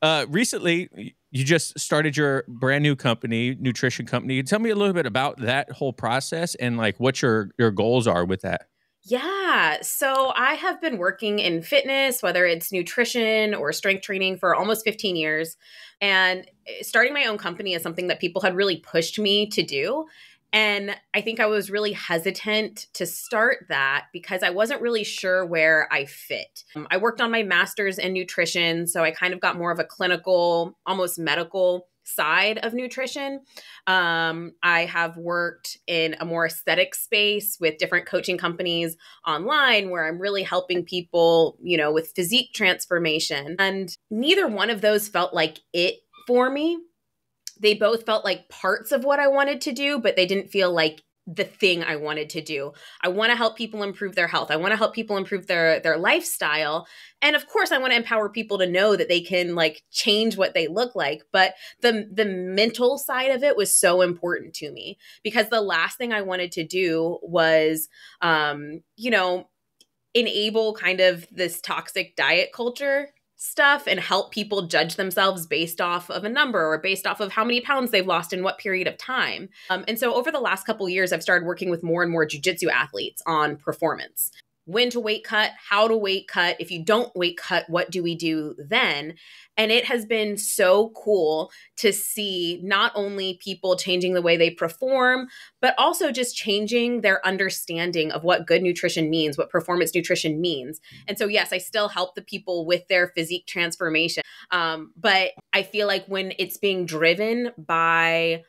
Recently, you just started your brand new company, nutrition company. Tell me a little bit about that whole process and like what your goals are with that. Yeah. So I have been working in fitness, whether it's nutrition or strength training, for almost 15 years. And starting my own company is something that people had really pushed me to do. And I think I was really hesitant to start that because I wasn't really sure where I fit. I worked on my master's in nutrition, so I kind of got more of a clinical, almost medical side of nutrition. I have worked in a more aesthetic space with different coaching companies online where I'm really helping people, with physique transformation. And neither one of those felt like it for me. They both felt like parts of what I wanted to do, but they didn't feel like the thing I wanted to do. I want to help people improve their health. I want to help people improve their lifestyle. And of course, I want to empower people to know that they can like change what they look like. But the mental side of it was so important to me because the last thing I wanted to do was, enable kind of this toxic diet culture stuff and help people judge themselves based off of a number or based off of how many pounds they've lost in what period of time. And so over the last couple of years, I've started working with more and more jiu-jitsu athletes on performance. When to weight cut, how to weight cut. If you don't weight cut, what do we do then? And it has been so cool to see not only people changing the way they perform, but also just changing their understanding of what good nutrition means, what performance nutrition means. And so, yes, I still help the people with their physique transformation. But I feel like when it's being driven by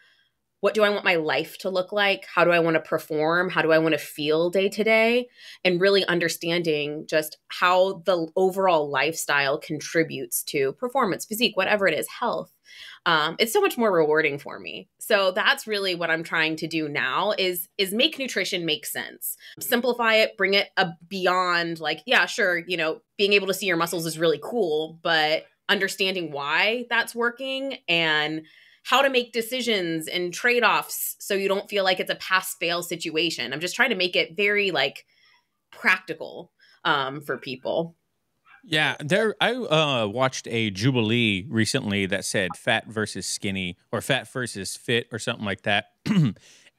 what do I want my life to look like? How do I want to perform? How do I want to feel day to day? And really understanding just how the overall lifestyle contributes to performance, physique, whatever it is, health. It's so much more rewarding for me. So that's really what I'm trying to do now is make nutrition make sense. Simplify it, bring it beyond like, yeah, sure, being able to see your muscles is really cool, but understanding why that's working and how to make decisions and trade-offs so you don't feel like it's a pass-fail situation. I'm just trying to make it very like practical for people. Yeah, I watched a Jubilee recently that said fat versus skinny or fat versus fit or something like that.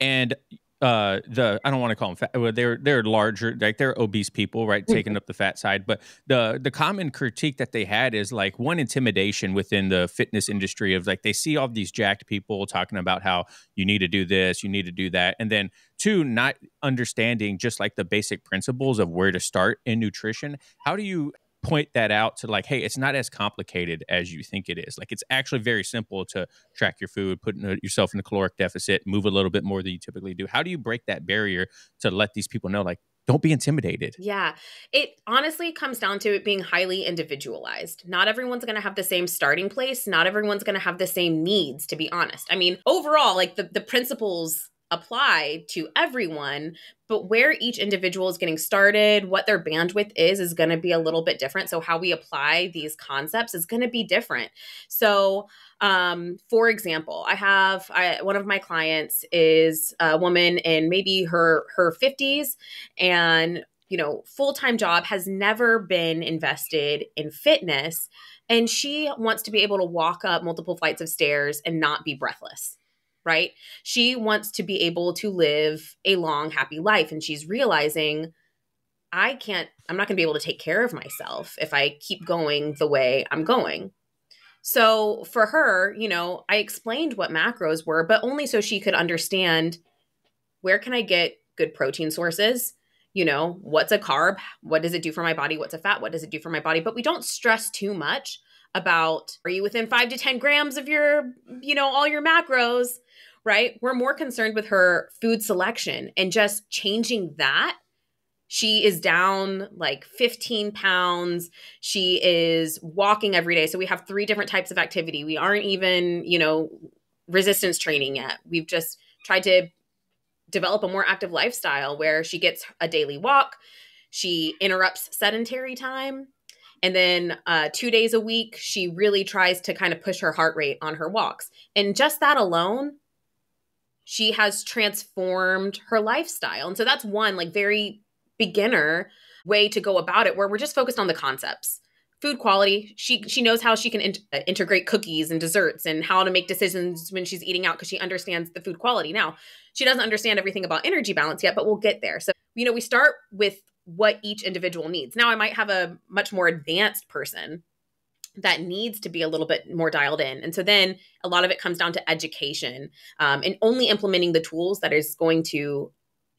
And I don't want to call them fat. Well, they're larger, like they're obese people, right? Taking up the fat side. But the common critique that they had is like one intimidation within the fitness industry of like they see all these jacked people talking about how you need to do this, you need to do that, and then two, not understanding just like the basic principles of where to start in nutrition. How do you point that out to like, hey, it's not as complicated as you think it is. Like it's actually very simple to track your food, put yourself in a caloric deficit, move a little bit more than you typically do. How do you break that barrier to let these people know, like, don't be intimidated? Yeah, it honestly comes down to it being highly individualized. Not everyone's going to have the same starting place. Not everyone's going to have the same needs, to be honest. I mean, overall, like the principles apply to everyone, but where each individual is getting started, what their bandwidth is going to be a little bit different. So how we apply these concepts is going to be different. So, for example, one of my clients is a woman in maybe her 50s and, full-time job, has never been invested in fitness. And she wants to be able to walk up multiple flights of stairs and not be breathless. Right? She wants to be able to live a long, happy life. And she's realizing I'm not going to be able to take care of myself if I keep going the way I'm going. So for her, I explained what macros were, but only so she could understand where can I get good protein sources? What's a carb? What does it do for my body? What's a fat? What does it do for my body? But we don't stress too much about, are you within 5 to 10 grams of your, all your macros, right? We're more concerned with her food selection and just changing that. She is down like 15 pounds. She is walking every day. So we have 3 different types of activity. We aren't even, resistance training yet. We've just tried to develop a more active lifestyle where she gets a daily walk. She interrupts sedentary time. And then 2 days a week, she really tries to kind of push her heart rate on her walks. And just that alone, she has transformed her lifestyle. And so that's one like very beginner way to go about it, where we're just focused on the concepts. food quality. She knows how she can integrate cookies and desserts and how to make decisions when she's eating out because she understands the food quality. Now, she doesn't understand everything about energy balance yet, but we'll get there. So, we start with what each individual needs. Now, I might have a much more advanced person that needs to be a little bit more dialed in. And so then a lot of it comes down to education, and only implementing the tools that is going to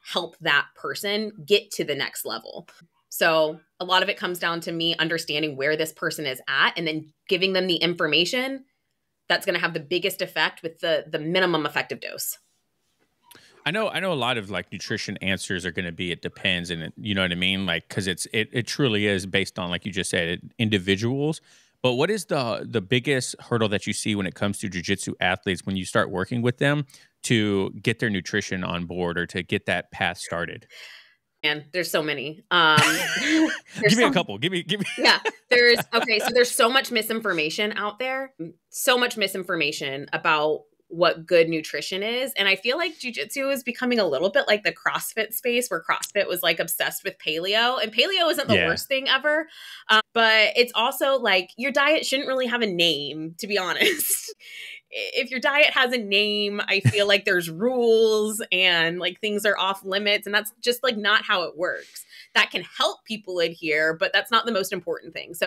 help that person get to the next level. So a lot of it comes down to me understanding where this person is at and then giving them the information that's going to have the biggest effect with the minimum effective dose. I know a lot of like nutrition answers are going to be, it depends. And you know what I mean? Like, cause it truly is based on, like you just said, individuals. But what is the biggest hurdle that you see when it comes to jiu-jitsu athletes when you start working with them to get their nutrition on board or to get that path started? And there's so many. Give me a couple. Give me. Yeah. So there's so much misinformation out there. So much misinformation about what good nutrition is. And I feel like jiu-jitsu is becoming a little bit like the CrossFit space, where CrossFit was like obsessed with paleo, and paleo isn't the worst thing ever. But it's also like your diet shouldn't really have a name, to be honest. If your diet has a name, I feel like there's rules and like things are off limits, and that's just like not how it works. That can help people adhere, but that's not the most important thing. So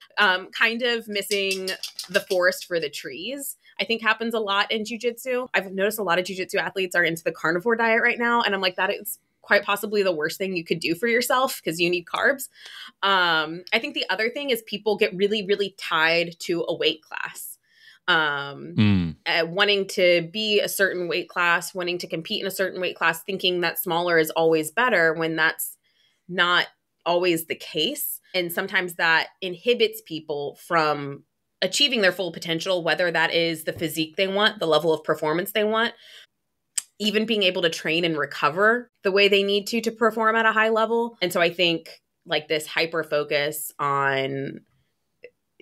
kind of missing the forest for the trees, I think, happens a lot in jiu-jitsu. I've noticed a lot of jiu-jitsu athletes are into the carnivore diet right now, and I'm like, that is quite possibly the worst thing you could do for yourself because you need carbs. I think the other thing is people get really, really tied to a weight class. Wanting to be a certain weight class, wanting to compete in a certain weight class, thinking that smaller is always better when that's not always the case. And sometimes that inhibits people from achieving their full potential, whether that is the physique they want, the level of performance they want, even being able to train and recover the way they need to perform at a high level. And so I think like this hyper focus on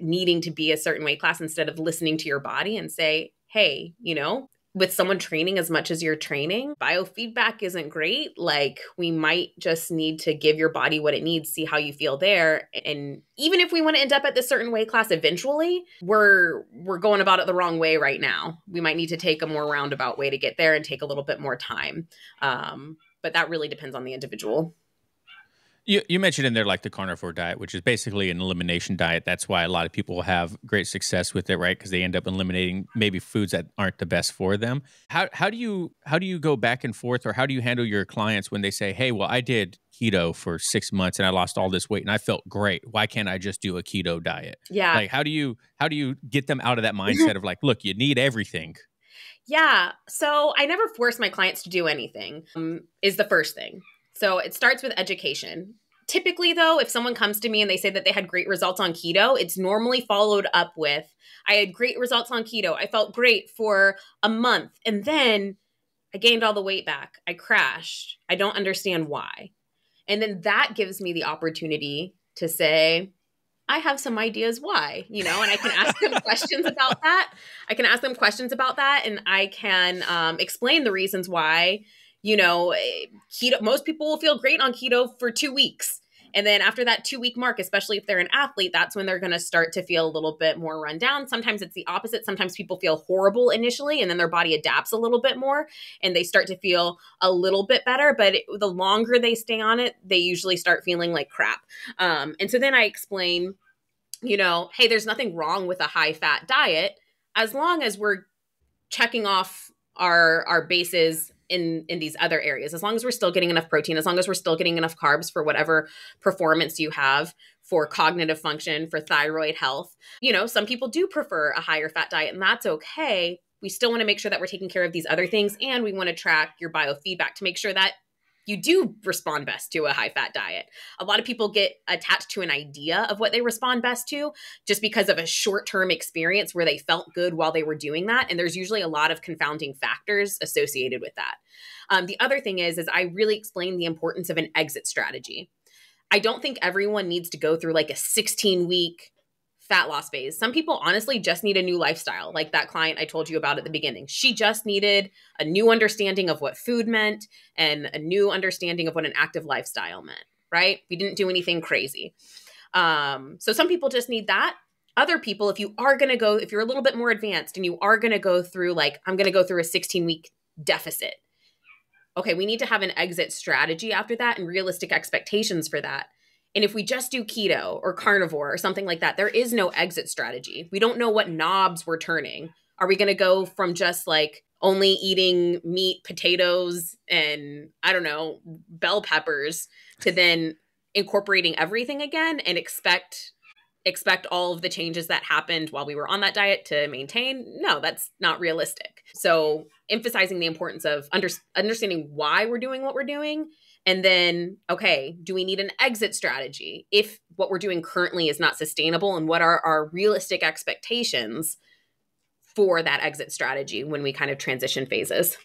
needing to be a certain weight class instead of listening to your body and say, hey, with someone training as much as you're training, biofeedback isn't great. Like, we might just need to give your body what it needs, see how you feel there. And even if we want to end up at this certain weight class eventually, we're going about it the wrong way right now. We might need to take a more roundabout way to get there and take a little bit more time. But that really depends on the individual. You mentioned in there like the carnivore diet, which is basically an elimination diet. That's why a lot of people have great success with it, right? Because they end up eliminating maybe foods that aren't the best for them. How do you go back and forth, or how do you handle your clients when they say, "Hey, well, I did keto for 6 months and I lost all this weight and I felt great. Why can't I just do a keto diet?" Yeah. Like, how do you get them out of that mindset of like, look, you need everything? Yeah. So I never force my clients to do anything, is the first thing. So it starts with education. Typically, though, if someone comes to me and they say that they had great results on keto, it's normally followed up with, I had great results on keto. I felt great for a month. And then I gained all the weight back. I crashed. I don't understand why. And then that gives me the opportunity to say, I have some ideas why, and I can ask them questions about that. And I can explain the reasons why. Keto, most people will feel great on keto for 2 weeks. And then after that 2-week mark, especially if they're an athlete, that's when they're going to start to feel a little bit more run down. Sometimes it's the opposite. Sometimes people feel horrible initially, and then their body adapts a little bit more and they start to feel a little bit better. But the longer they stay on it, they usually start feeling like crap. And so then I explain, hey, there's nothing wrong with a high fat diet as long as we're checking off our bases in these other areas, as long as we're still getting enough protein, as long as we're still getting enough carbs for whatever performance you have, for cognitive function, for thyroid health. Some people do prefer a higher fat diet, and that's okay. We still want to make sure that we're taking care of these other things, and we want to track your biofeedback to make sure that you do respond best to a high fat diet. A lot of people get attached to an idea of what they respond best to just because of a short-term experience where they felt good while they were doing that. And there's usually a lot of confounding factors associated with that. The other thing is I really explain the importance of an exit strategy. I don't think everyone needs to go through like a 16-week fat loss phase. Some people honestly just need a new lifestyle, like that client I told you about at the beginning. She just needed a new understanding of what food meant and a new understanding of what an active lifestyle meant, right? We didn't do anything crazy. So some people just need that. Other people, if you're a little bit more advanced and you are going to go through, like, I'm going to go through a 16-week deficit. Okay, we need to have an exit strategy after that and realistic expectations for that. And if we just do keto or carnivore or something like that, there is no exit strategy. We don't know what knobs we're turning. Are we going to go from just like only eating meat, potatoes, and I don't know, bell peppers to then incorporating everything again and expect all of the changes that happened while we were on that diet to maintain? No, that's not realistic. So emphasizing the importance of understanding why we're doing what we're doing. And then, okay, do we need an exit strategy if what we're doing currently is not sustainable? And what are our realistic expectations for that exit strategy when we kind of transition phases?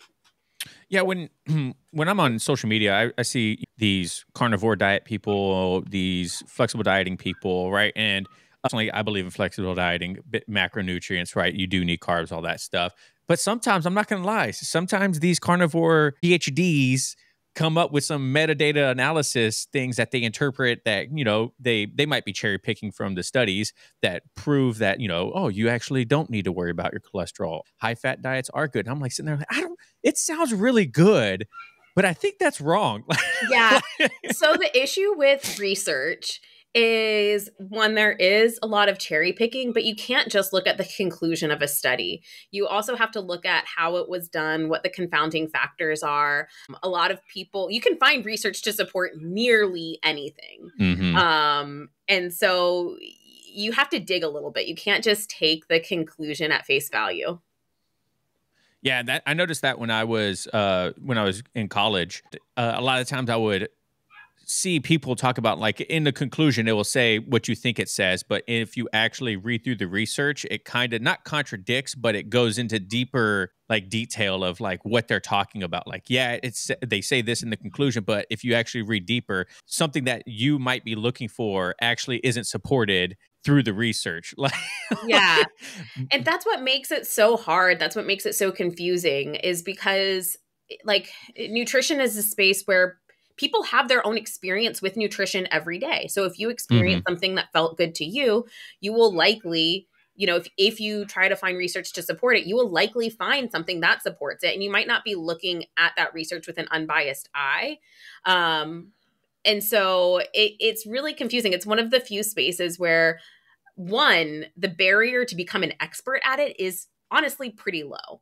Yeah, when I'm on social media, I see these carnivore diet people, these flexible dieting people, right? And personally, I believe in flexible dieting, macronutrients, right? You do need carbs, all that stuff. But sometimes, I'm not going to lie, sometimes these carnivore PhDs come up with some metadata analysis things that they interpret that, they might be cherry picking from the studies that prove that, oh, you actually don't need to worry about your cholesterol. High fat diets are good. And I'm like sitting there like, it sounds really good, but I think that's wrong. Yeah. So the issue with research is, one, there is a lot of cherry picking, but you can't just look at the conclusion of a study. You also have to look at how it was done, what the confounding factors are. A lot of people, you can find research to support nearly anything. Mm-hmm. And so you have to dig a little bit. You can't just take the conclusion at face value. Yeah, that I noticed that when I was in college, a lot of times I would see people talk about, like, in the conclusion, it will say what you think it says, but if you actually read through the research, it kind of not contradicts, but it goes into deeper like detail of like what they're talking about. Like, yeah, they say this in the conclusion, but if you actually read deeper, something that you might be looking for actually isn't supported through the research. Yeah. And that's what makes it so hard. That's what makes it so confusing, is because, like, nutrition is a space where people have their own experience with nutrition every day. So if you experience something that felt good to you, you will likely, if you try to find research to support it, you will likely find something that supports it. And you might not be looking at that research with an unbiased eye. And so it's really confusing. It's one of the few spaces where, one, the barrier to become an expert at it is honestly pretty low.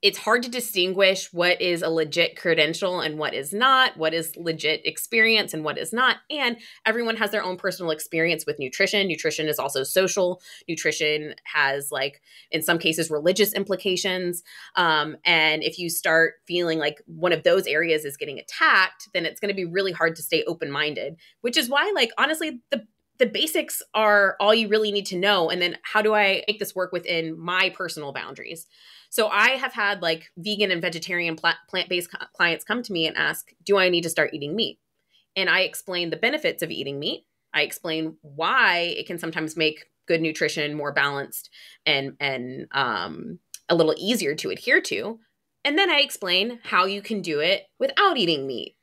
It's hard to distinguish what is a legit credential and what is not, what is legit experience and what is not. And everyone has their own personal experience with nutrition. Nutrition is also social. Nutrition has, like, in some cases, religious implications. And if you start feeling like one of those areas is getting attacked, then it's going to be really hard to stay open-minded, which is why, like, honestly, the basics are all you really need to know. And then how do I make this work within my personal boundaries? So I have had, like, vegan and vegetarian plant-based clients come to me and ask, do I need to start eating meat? And I explain the benefits of eating meat. I explain why it can sometimes make good nutrition more balanced and a little easier to adhere to. And then I explain how you can do it without eating meat.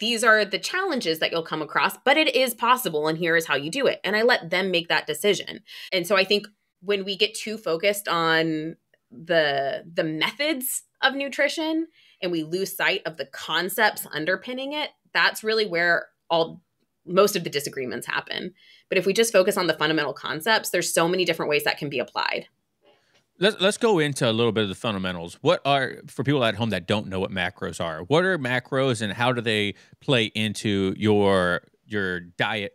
These are the challenges that you'll come across, but it is possible, and here is how you do it. And I let them make that decision. And so I think when we get too focused on the methods of nutrition and we lose sight of the concepts underpinning it, that's really where most of the disagreements happen. But if we just focus on the fundamental concepts, there's so many different ways that can be applied. Let's go into a little bit of the fundamentals. What are, for people at home that don't know what macros are, what are macros and how do they play into your diet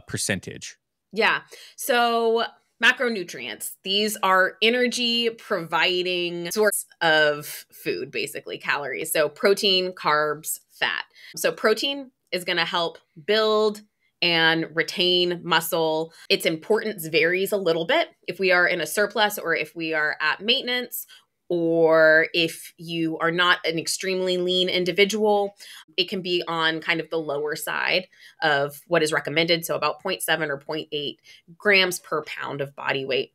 percentage? Yeah. So macronutrients, these are energy providing source of food, basically calories. So protein, carbs, fat. So protein is going to help build and retain muscle. Its importance varies a little bit if we are in a surplus or if we are at maintenance, or if you are not an extremely lean individual. It can be on kind of the lower side of what is recommended, so about 0.7 or 0.8 grams per pound of body weight.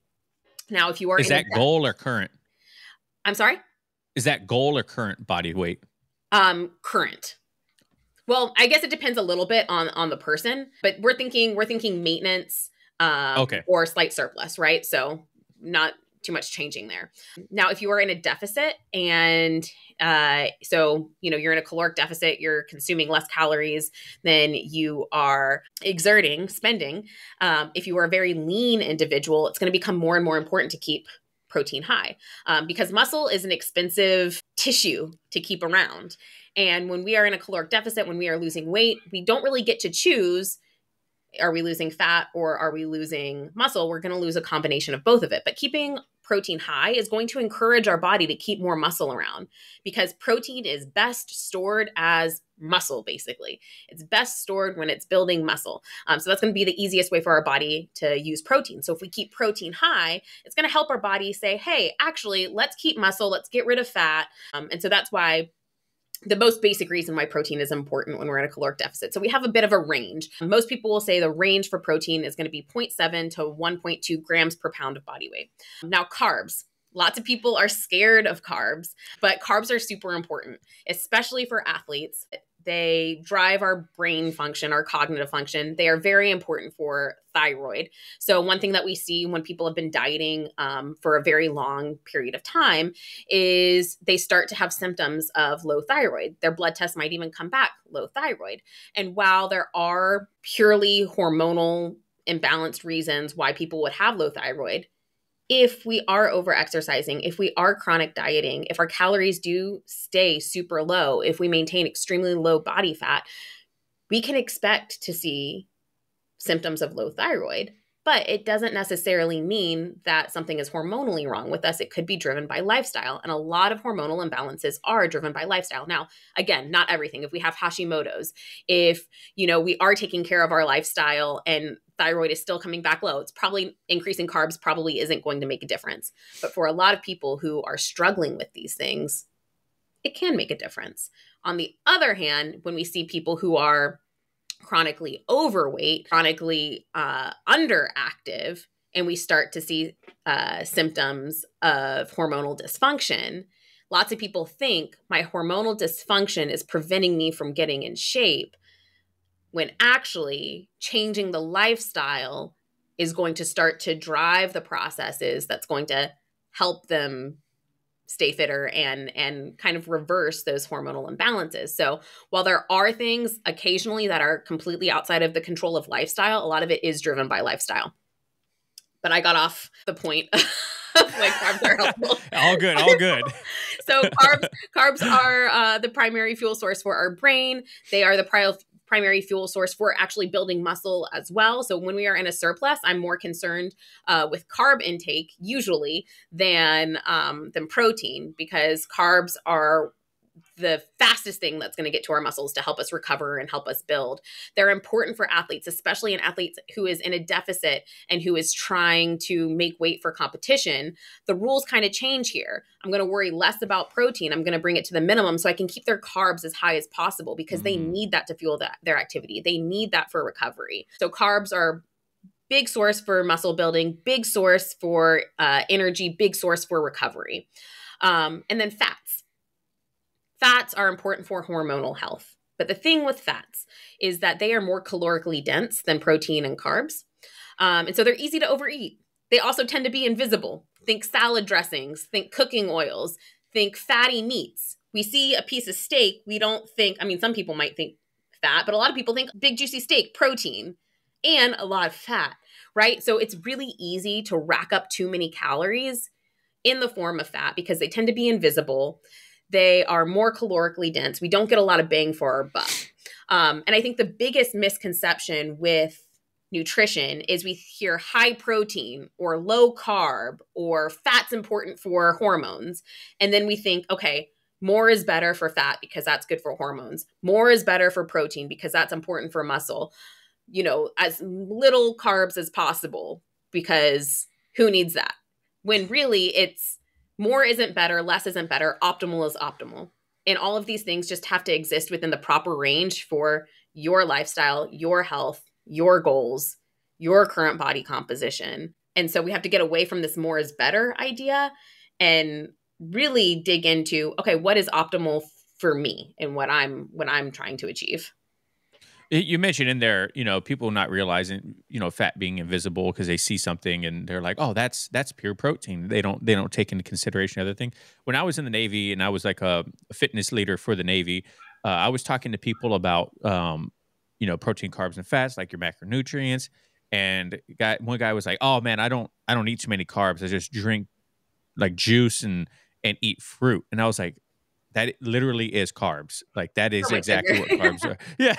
Now, if you are Is that goal or current? I'm sorry? Is that goal or current body weight? Current. Well, I guess it depends a little bit on the person, but we're thinking maintenance. Okay. or slight surplus, right? So not too much changing there. Now, if you are in a deficit and so, you're in a caloric deficit, you're consuming less calories than you are spending. If you are a very lean individual, it's going to become more and more important to keep protein high because muscle is an expensive tissue to keep around. And when we are in a caloric deficit, when we are losing weight, we don't really get to choose, are we losing fat or are we losing muscle? We're going to lose a combination of both of it. But keeping protein high is going to encourage our body to keep more muscle around because protein is best stored as muscle, basically. It's best stored when it's building muscle. So that's going to be the easiest way for our body to use protein. So if we keep protein high, it's going to help our body say, hey, actually, let's keep muscle, let's get rid of fat. And so that's why the most basic reason why protein is important when we're in a caloric deficit. So we have a bit of a range. Most people will say the range for protein is going to be 0.7 to 1.2 grams per pound of body weight. Now, carbs. Lots of people are scared of carbs, but carbs are super important, especially for athletes. They drive our brain function, our cognitive function. They are very important for thyroid. So one thing that we see when people have been dieting for a very long period of time is they start to have symptoms of low thyroid. Their blood tests might even come back low thyroid. And while there are purely hormonal imbalanced reasons why people would have low thyroid, if we are over exercising, if we are chronic dieting, if our calories do stay super low, if we maintain extremely low body fat, we can expect to see symptoms of low thyroid. But it doesn't necessarily mean that something is hormonally wrong with us. It could be driven by lifestyle. And a lot of hormonal imbalances are driven by lifestyle. Now, again, not everything. If we have Hashimoto's, if, we are taking care of our lifestyle and thyroid is still coming back low, it's probably increasing carbs probably isn't going to make a difference. But for a lot of people who are struggling with these things, it can make a difference. On the other hand, when we see people who are chronically overweight, chronically underactive, and we start to see symptoms of hormonal dysfunction, lots of people think my hormonal dysfunction is preventing me from getting in shape, when actually changing the lifestyle is going to start to drive the processes that's going to help them stay fitter and kind of reverse those hormonal imbalances. So while there are things occasionally that are completely outside of the control of lifestyle, a lot of it is driven by lifestyle. But I got off the point. Like carbs are helpful. All good. So carbs are the primary fuel source for our brain. They are the primary fuel source for actually building muscle as well. So when we are in a surplus, I'm more concerned with carb intake usually than protein, because carbs are the fastest thing that's going to get to our muscles to help us recover and help us build. They're important for athletes, especially an athlete who is in a deficit and who is trying to make weight for competition. The rules kind of change here. I'm going to worry less about protein. I'm going to bring it to the minimum so I can keep their carbs as high as possible, because they need that to fuel their activity. They need that for recovery. So carbs are big source for muscle building, big source for energy, big source for recovery. And then fats. Fats are important for hormonal health. But the thing with fats is that they are more calorically dense than protein and carbs. And so they're easy to overeat. They also tend to be invisible. Think salad dressings, think cooking oils, think fatty meats. We see a piece of steak, we don't think, some people might think fat, but a lot of people think big juicy steak, protein, and a lot of fat, right? So it's really easy to rack up too many calories in the form of fat because they tend to be invisible. They are more calorically dense. We don't get a lot of bang for our buck. And I think the biggest misconception with nutrition is we hear high protein or low carb or fat's important for hormones. And then we think, okay, more is better for fat because that's good for hormones. More is better for protein because that's important for muscle. As little carbs as possible, because who needs that? When really it's more isn't better, less isn't better, optimal is optimal. And all of these things just have to exist within the proper range for your lifestyle, your health, your goals, your current body composition. And so we have to get away from this more is better idea and really dig into, okay, what is optimal for me and what I'm trying to achieve. You mentioned in there, people not realizing, fat being invisible because they see something and they're like, "Oh, that's pure protein." They don't take into consideration other things. When I was in the Navy and I was like a fitness leader for the Navy, I was talking to people about, protein, carbs, and fats, like your macronutrients. And one guy was like, "Oh man, I don't eat too many carbs. I just drink like juice and eat fruit." And I was like, that literally is carbs. Like that Oh is my exactly sugar. what carbs are. Yeah.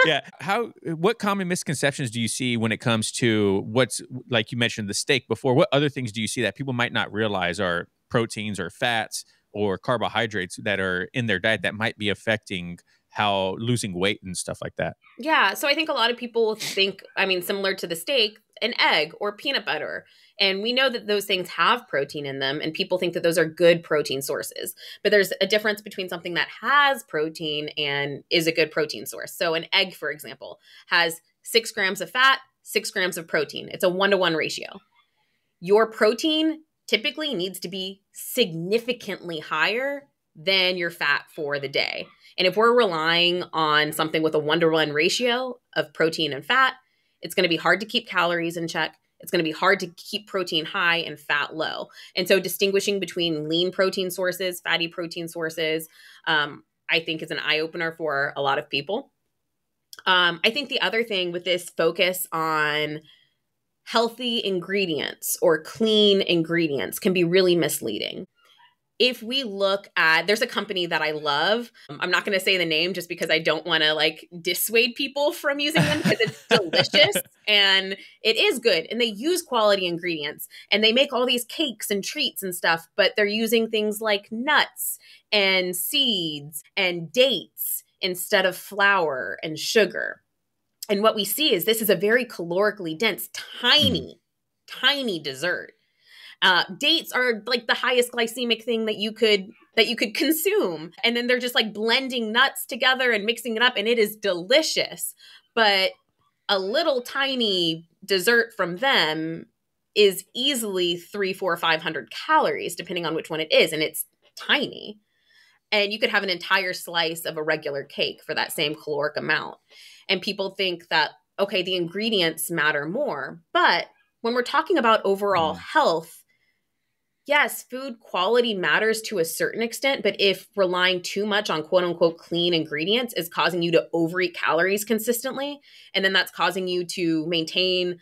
Yeah. What common misconceptions do you see when it comes to what's, like you mentioned the steak before? What other things do you see that people might not realize are proteins or fats or carbohydrates that are in their diet that might be affecting how losing weight and stuff like that? Yeah, so I think a lot of people think, I mean, similar to the steak, an egg or peanut butter. And we know that those things have protein in them, and people think that those are good protein sources. But there's a difference between something that has protein and is a good protein source. So, an egg, for example, has 6 grams of fat, 6 grams of protein. It's a 1-to-1 ratio. Your protein typically needs to be significantly higher than your fat for the day. And if we're relying on something with a 1-to-1 ratio of protein and fat, it's going to be hard to keep calories in check. It's going to be hard to keep protein high and fat low. And so distinguishing between lean protein sources, fatty protein sources, I think is an eye opener for a lot of people. I think the other thing with this focus on healthy ingredients or clean ingredients can be really misleading. If we look at, there's a company that I love. I'm not going to say the name just because I don't want to like dissuade people from using them because it's delicious and it is good. And they use quality ingredients and they make all these cakes and treats and stuff, but they're using things like nuts and seeds and dates instead of flour and sugar. And what we see is this is a very calorically dense, tiny dessert. Dates are like the highest glycemic thing that you could consume, and then they're just like blending nuts together and mixing it up, and it is delicious. But a little tiny dessert from them is easily 3, 4, 500 calories, depending on which one it is, and it's tiny. And you could have an entire slice of a regular cake for that same caloric amount. And people think that, okay, the ingredients matter more. But when we're talking about overall health, yes, food quality matters to a certain extent. But if relying too much on quote unquote clean ingredients is causing you to overeat calories consistently, and then that's causing you to maintain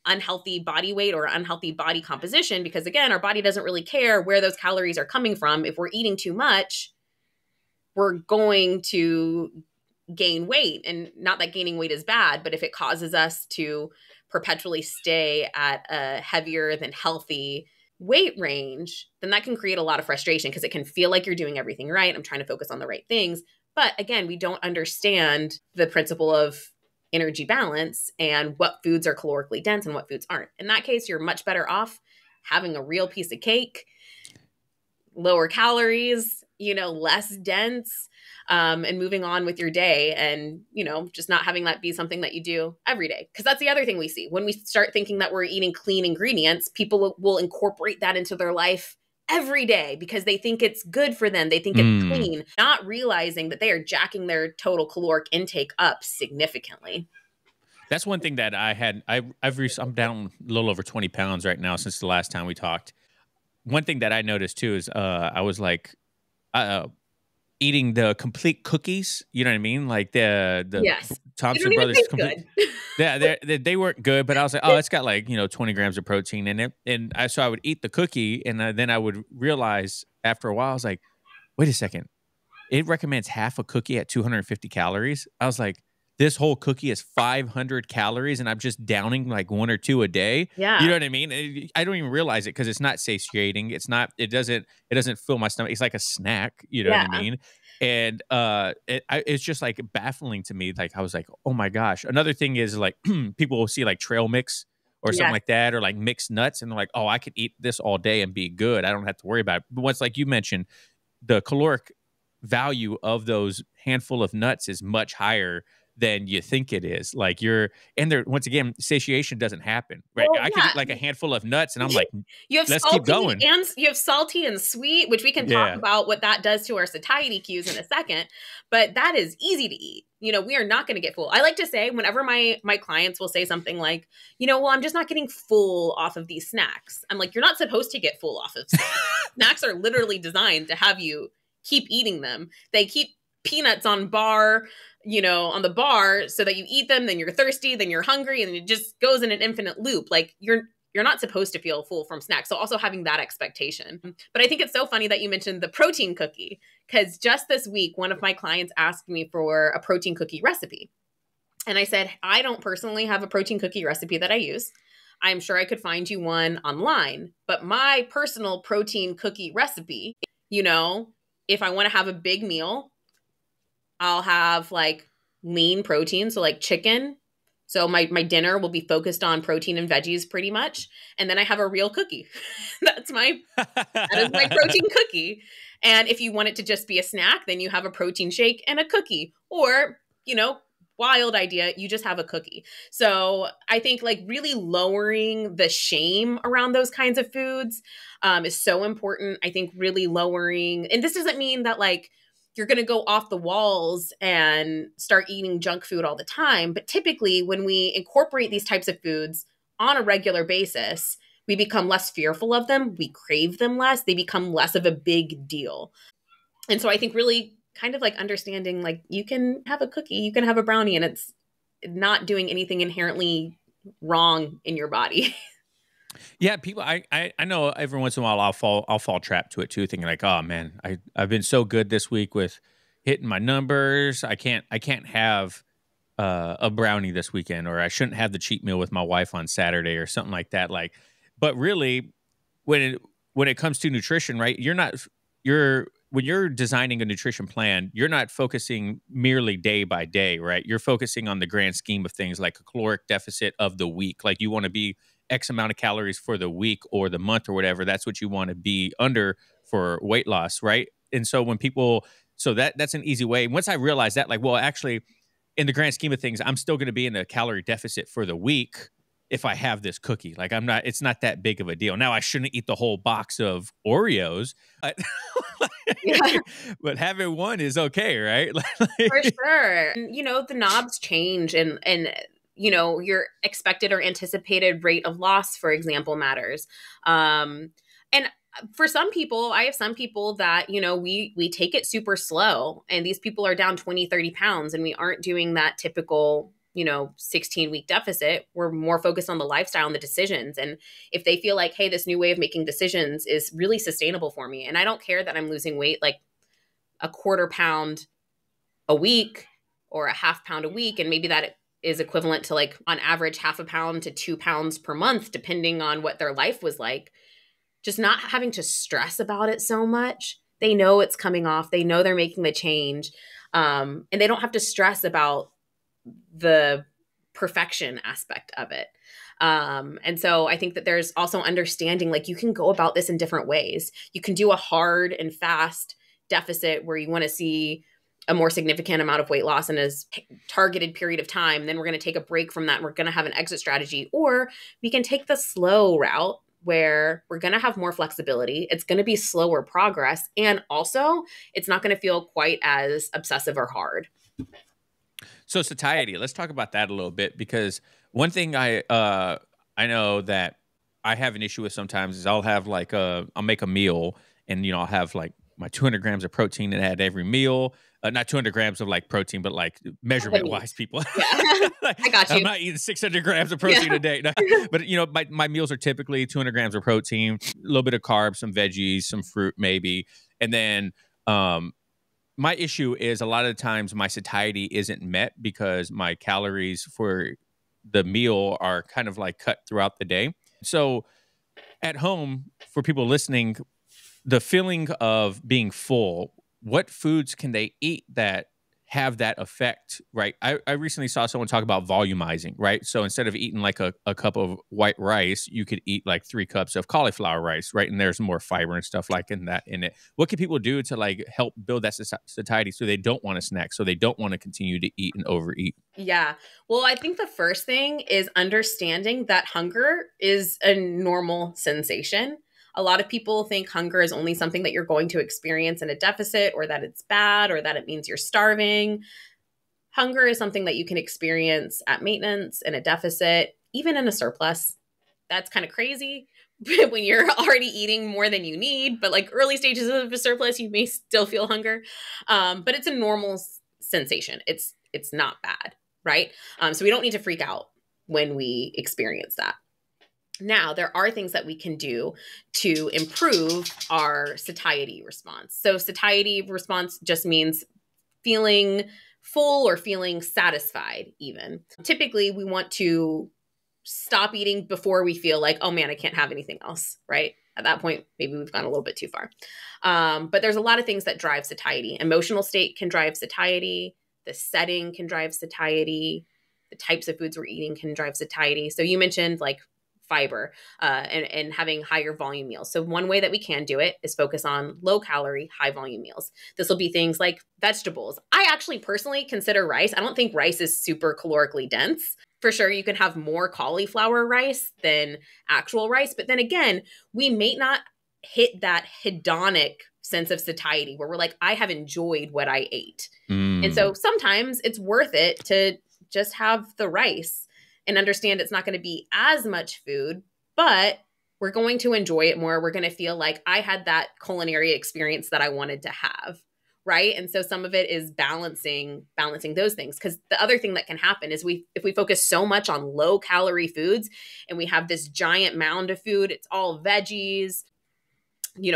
unhealthy body weight or unhealthy body composition, because again, our body doesn't really care where those calories are coming from. If we're eating too much, we're going to gain weight. And not that gaining weight is bad, but if it causes us to perpetually stay at a heavier than healthy weight range, then that can create a lot of frustration because it can feel like you're doing everything right. I'm trying to focus on the right things. But again, we don't understand the principle of energy balance and what foods are calorically dense and what foods aren't. In that case, you're much better off having a real piece of cake, lower calories, less dense, and moving on with your day, and, just not having that be something that you do every day. Because that's the other thing we see. When we start thinking that we're eating clean ingredients, people will incorporate that into their life every day because they think it's good for them. They think it's clean, not realizing that they are jacking their total caloric intake up significantly. That's one thing that I'm down a little over 20 pounds right now since the last time we talked. One thing that I noticed too is I was like eating the complete cookies. You know what I mean? Like the Yes. Thompson They don't even Brothers taste complete. good. Yeah, they weren't good, but I was like, oh, it's got like 20 grams of protein in it, and so I would eat the cookie, and then I would realize after a while, I was like, wait a second, it recommends half a cookie at 250 calories. I was like, this whole cookie is 500 calories, and I'm just downing like one or two a day. Yeah. You know what I mean? I don't even realize it because it's not satiating. It doesn't fill my stomach. It's like a snack. You know what I Yeah. mean? And it's just like baffling to me. Like I was like, oh my gosh. Another thing is like people will see like trail mix or something Yes. like that, or like mixed nuts, and they're like, oh, I could eat this all day and be good. I don't have to worry about it. But once, like you mentioned, the caloric value of those handful of nuts is much higher than you think it is. Like and there, once again, satiation doesn't happen, right? Well, I could eat like a handful of nuts and I'm like, you have let's keep going. salty and sweet, which we can talk Yeah. about what that does to our satiety cues in a second. But that is easy to eat. We are not going to get full. I like to say, whenever my clients will say something like, well, I'm just not getting full off of these snacks. I'm like, you're not supposed to get full off of snacks. Snacks are literally designed to have you keep eating them. They keep peanuts on on the bar so that you eat them, then you're thirsty, then you're hungry, and it just goes in an infinite loop. Like you're not supposed to feel full from snacks. So also having that expectation. But I think it's so funny that you mentioned the protein cookie, because just this week, one of my clients asked me for a protein cookie recipe. And I said, I don't personally have a protein cookie recipe that I use. I'm sure I could find you one online. But my personal protein cookie recipe, if I want to have a big meal, I'll have like lean protein, so like chicken. So my dinner will be focused on protein and veggies pretty much. And then I have a real cookie. that is my protein cookie. And if you want it to just be a snack, then you have a protein shake and a cookie. Or, wild idea, you just have a cookie. So I think like really lowering the shame around those kinds of foods is so important. I think really lowering, and this doesn't mean that like you're going to go off the walls and start eating junk food all the time. But typically when we incorporate these types of foods on a regular basis, we become less fearful of them. We crave them less. They become less of a big deal. And so I think really kind of like understanding, like you can have a cookie, you can have a brownie, and it's not doing anything inherently wrong in your body. Yeah, people. I know every once in a while I'll fall trap to it too, thinking like, oh man, I've been so good this week with hitting my numbers. I can't have a brownie this weekend, or I shouldn't have the cheat meal with my wife on Saturday or something like that. Like, but really, when it comes to nutrition, right? When you're designing a nutrition plan, you're not focusing merely day by day, right? You're focusing on the grand scheme of things, like a caloric deficit of the week. Like you want to be X amount of calories for the week or the month or whatever. That's what you want to be under for weight loss, right? And so that's an easy way. Once I realized that, like, well, actually, in the grand scheme of things, I'm still going to be in a calorie deficit for the week if I have this cookie. Like it's not that big of a deal. Now I shouldn't eat the whole box of Oreos, but, Yeah. but having one is okay, right? For sure. And, the knobs change, and your expected or anticipated rate of loss, for example, matters. And for some people, I have some people that, we take it super slow, and these people are down 20, 30 pounds, and we aren't doing that typical 16-week deficit. We're more focused on the lifestyle and the decisions. And if they feel like, hey, this new way of making decisions is really sustainable for me, and I don't care that I'm losing weight like a quarter pound a week or a half pound a week, and maybe that is equivalent to like on average half a pound to 2 pounds per month, depending on what their life was like, just not having to stress about it so much. They know it's coming off. They know they're making the change. And they don't have to stress about the perfection aspect of it. And so I think that there's also understanding, like you can go about this in different ways. You can do a hard and fast deficit where you want to see a more significant amount of weight loss in a targeted period of time. Then we're going to take a break from that. And we're going to have an exit strategy, or we can take the slow route where we're going to have more flexibility. It's going to be slower progress. And also it's not going to feel quite as obsessive or hard. So satiety, let's talk about that a little bit, because one thing I know that I have an issue with sometimes is I'll make a meal, and I'll have like my 200 grams of protein at every meal. Not 200 grams of like protein, but like measurement wise, people. Yeah. Like, I got you. I'm not eating 600 grams of protein a day. No. But my meals are typically 200 grams of protein, a little bit of carbs, some veggies, some fruit maybe, and then my issue is a lot of the times my satiety isn't met because my calories for the meal are kind of like cut throughout the day. So at home, for people listening, the feeling of being full, what foods can they eat that have that effect, right? I recently saw someone talk about volumizing, right? So instead of eating like a cup of white rice, you could eat like 3 cups of cauliflower rice, right? And there's more fiber and stuff like in that in it. What can people do to like help build that satiety so they don't want to snack, so they don't want to continue to eat and overeat? Yeah. Well, I think the first thing is understanding that hunger is a normal sensation. A lot of people think hunger is only something that you're going to experience in a deficit, or that it's bad, or that it means you're starving. Hunger is something that you can experience at maintenance, in a deficit, even in a surplus. That's kind of crazy when you're already eating more than you need, but like early stages of a surplus, you may still feel hunger. But it's a normal sensation. It's not bad, right? So we don't need to freak out when we experience that. Now, there are things that we can do to improve our satiety response. So satiety response just means feeling full or feeling satisfied, even. Typically, we want to stop eating before we feel like, oh man, I can't have anything else, right? At that point, maybe we've gone a little bit too far. But there's a lot of things that drive satiety. Emotional state can drive satiety. The setting can drive satiety. The types of foods we're eating can drive satiety. So you mentioned like fiber and having higher volume meals. So one way that we can do it is focus on low calorie, high volume meals. This will be things like vegetables. I actually personally consider rice. I don't think rice is super calorically dense. For sure, you can have more cauliflower rice than actual rice. But then again, we may not hit that hedonic sense of satiety where we're like, I have enjoyed what I ate. And so sometimes it's worth it to just have the rice and understand it's not going to be as much food, but we're going to enjoy it more. We're going to feel like I had that culinary experience that I wanted to have, right? And so some of it is balancing those things. Because the other thing that can happen is if we focus so much on low calorie foods and we have this giant mound of food, it's all veggies,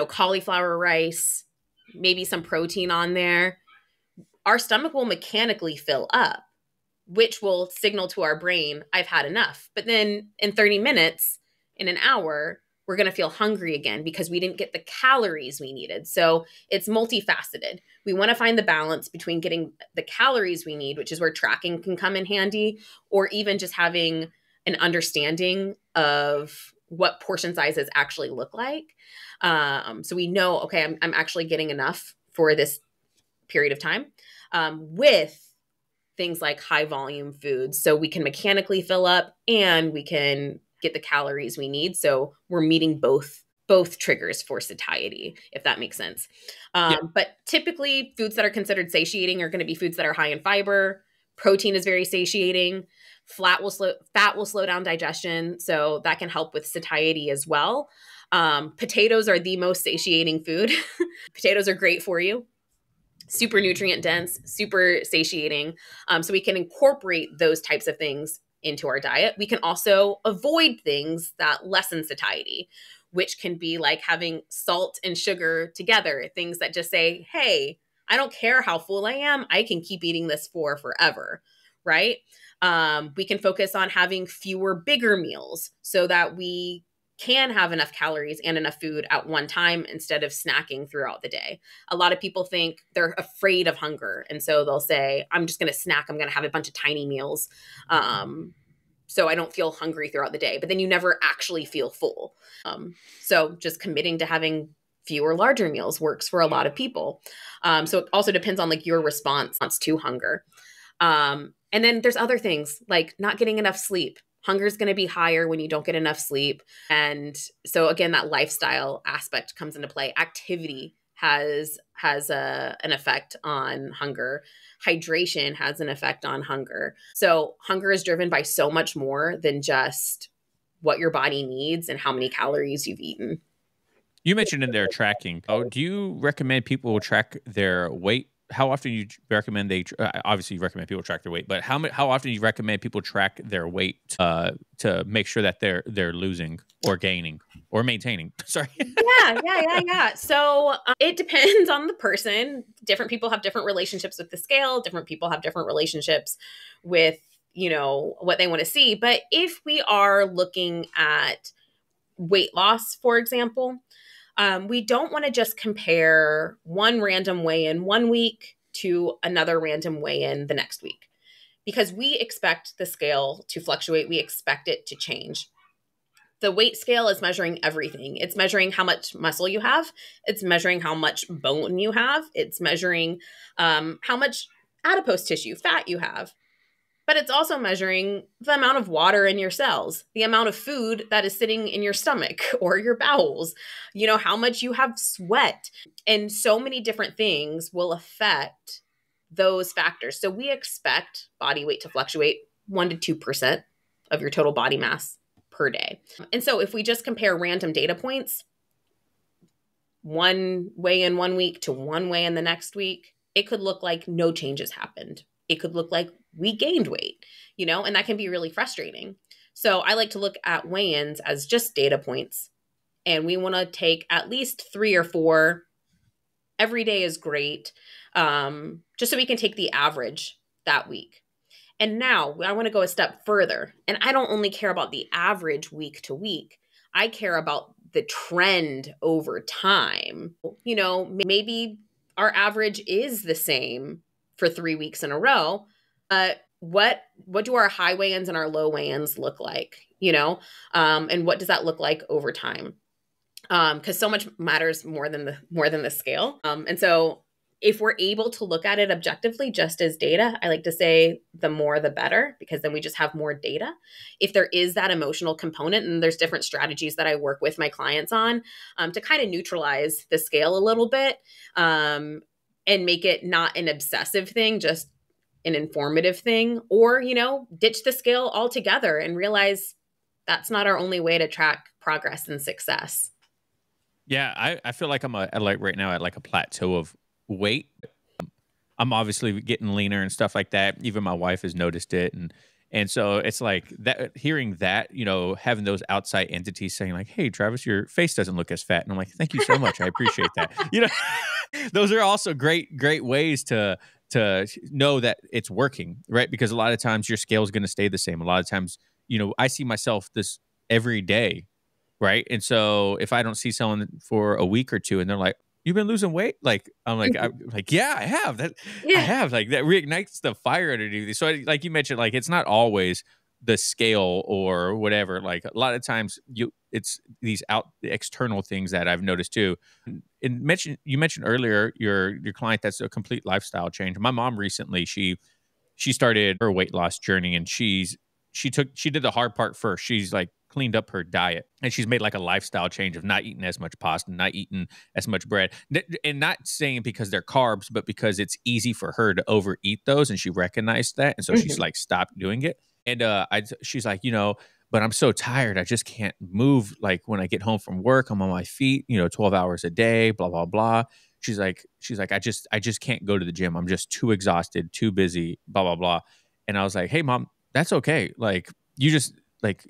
cauliflower rice, maybe some protein on there, our stomach will mechanically fill up, which will signal to our brain, I've had enough. But then in 30 minutes, in an hour, we're going to feel hungry again because we didn't get the calories we needed. So it's multifaceted. We want to find the balance between getting the calories we need, which is where tracking can come in handy, or even just having an understanding of what portion sizes actually look like. So we know, okay, I'm actually getting enough for this period of time, with things like high volume foods. So we can mechanically fill up and we can get the calories we need. So we're meeting both triggers for satiety, if that makes sense. But typically foods that are considered satiating are going to be foods that are high in fiber. Protein is very satiating. Fat will slow down digestion. So that can help with satiety as well. Potatoes are the most satiating food. Potatoes are great for you. Super nutrient dense, super satiating. So we can incorporate those types of things into our diet. We can also avoid things that lessen satiety, which can be like having salt and sugar together, things that just say, hey, I don't care how full I am, I can keep eating this for forever, right? We can focus on having fewer, bigger meals so that we can have enough calories and enough food at one time instead of snacking throughout the day. A lot of people think they're afraid of hunger. And so they'll say, I'm just going to snack. I'm going to have a bunch of tiny meals. So I don't feel hungry throughout the day, but then you never actually feel full. So just committing to having fewer, larger meals works for a lot of people. So it also depends on like your response to hunger. And then there's other things like not getting enough sleep. Hunger is going to be higher when you don't get enough sleep. And so again, that lifestyle aspect comes into play. Activity has an effect on hunger. Hydration has an effect on hunger. So hunger is driven by so much more than just what your body needs and how many calories you've eaten. You mentioned in there tracking. Oh, do you recommend people track their weight? How often do you recommend obviously you recommend people track their weight, but how often do you recommend people track their weight to make sure that they're losing or gaining or maintaining? Sorry. Yeah. So it depends on the person. Different people have different relationships with the scale. Different people have different relationships with, what they want to see. But if we are looking at weight loss, for example, we don't want to just compare one random weigh-in one week to another random weigh-in the next week, because we expect the scale to fluctuate. We expect it to change. The weight scale is measuring everything. It's measuring how much muscle you have. It's measuring how much bone you have. It's measuring how much adipose tissue, fat you have. But it's also measuring the amount of water in your cells, the amount of food that is sitting in your stomach or your bowels, how much you have sweat. And so many different things will affect those factors. So we expect body weight to fluctuate 1% to 2% of your total body mass per day. And so if we just compare random data points, one weigh in one week to one weigh in the next week, it could look like no changes happened. It could look like we gained weight, and that can be really frustrating. So I like to look at weigh-ins as just data points. And we want to take at least 3 or 4. Every day is great. Just so we can take the average that week. And now I want to go a step further. And I don't only care about the average week to week. I care about the trend over time. Maybe our average is the same for 3 weeks in a row. What do our high weigh-ins and our low weigh-ins look like? And what does that look like over time? Because so much matters more than the scale. And so if we're able to look at it objectively just as data, I like to say the more the better, because then we just have more data. If there is that emotional component, and there's different strategies that I work with my clients on to kind of neutralize the scale a little bit, and make it not an obsessive thing, just an informative thing, or, ditch the scale altogether and realize that's not our only way to track progress and success. Yeah, I feel like I'm right now at like a plateau of weight. I'm obviously getting leaner and stuff like that. Even my wife has noticed it, and so it's like that. Hearing that, having those outside entities saying like, "Hey, Travis, your face doesn't look as fat," and I'm like, "Thank you so much, I appreciate that." Those are also great ways to know that it's working, right? Because a lot of times your scale is going to stay the same. A lot of times, I see myself this every day, right? And so if I don't see someone for a week or two, and they're like, "You've been losing weight?" Like I'm like, "Yeah, I have." I have, like, that reignites the fire underneath. So like you mentioned, like it's not always the scale or whatever. Like a lot of times it's these external things that I've noticed too. And you mentioned earlier your client that's a complete lifestyle change. My mom recently, she started her weight loss journey, and she did the hard part first. She's like cleaned up her diet, and she's made like a lifestyle change of not eating as much pasta, not eating as much bread, and not saying because they're carbs, but because it's easy for her to overeat those, and she recognized that, and so she's like stopped doing it. And she's like, but I'm so tired, I just can't move. Like when I get home from work, I'm on my feet, 12 hours a day, blah blah blah. She's like, I just can't go to the gym. I'm just too exhausted, too busy, blah blah blah. And I was like, hey mom, that's okay. Like you just like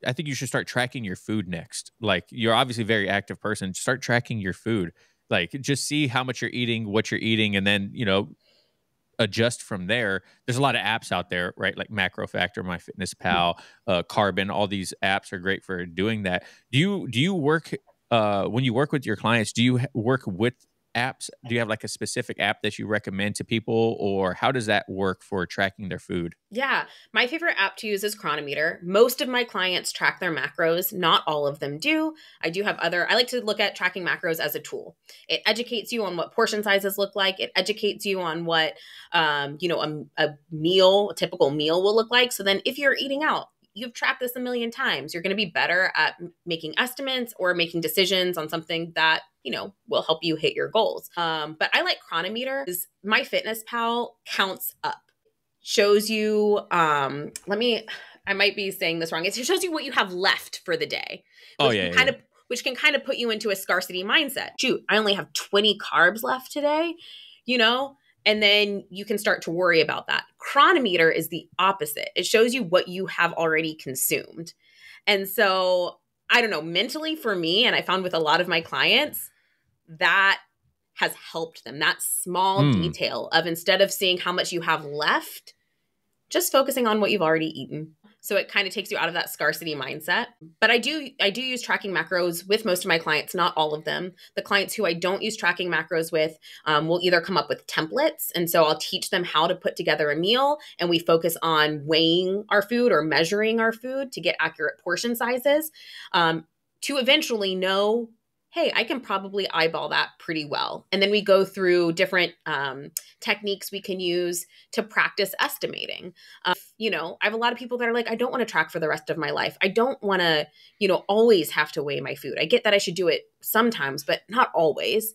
I think you should start tracking your food next. Like you're obviously a very active person. Start tracking your food. Like just see how much you're eating, what you're eating, and then, adjust from there. There's a lot of apps out there, right? Like Macro Factor, MyFitnessPal, Carbon. All these apps are great for doing that. Do you work when you work with your clients? Do you work with apps? Do you have like a specific app that you recommend to people, or how does that work for tracking their food? Yeah, my favorite app to use is Chronometer. Most of my clients track their macros. Not all of them do. I like to look at tracking macros as a tool. It educates you on what portion sizes look like. It educates you on what, a typical meal will look like. So then if you're eating out, you've tracked this a million times. You're going to be better at making estimates or making decisions on something that, will help you hit your goals. But I like Chronometer because MyFitnessPal counts up. Shows you, I might be saying this wrong. It shows you what you have left for the day. Which can kind of put you into a scarcity mindset. Shoot, I only have 20 carbs left today, and then you can start to worry about that. Chronometer is the opposite. It shows you what you have already consumed. And so, I don't know, mentally for me, and I found with a lot of my clients, that has helped them. That small detail of, instead of seeing how much you have left, just focusing on what you've already eaten. So it kind of takes you out of that scarcity mindset. But I do use tracking macros with most of my clients, not all of them. The clients who I don't use tracking macros with will either come up with templates. And so I'll teach them how to put together a meal, and we focus on weighing our food or measuring our food to get accurate portion sizes, to eventually know, hey, I can probably eyeball that pretty well. And then we go through different techniques we can use to practice estimating. I have a lot of people that are like, I don't want to track for the rest of my life. I don't want to, always have to weigh my food. I get that I should do it sometimes, but not always.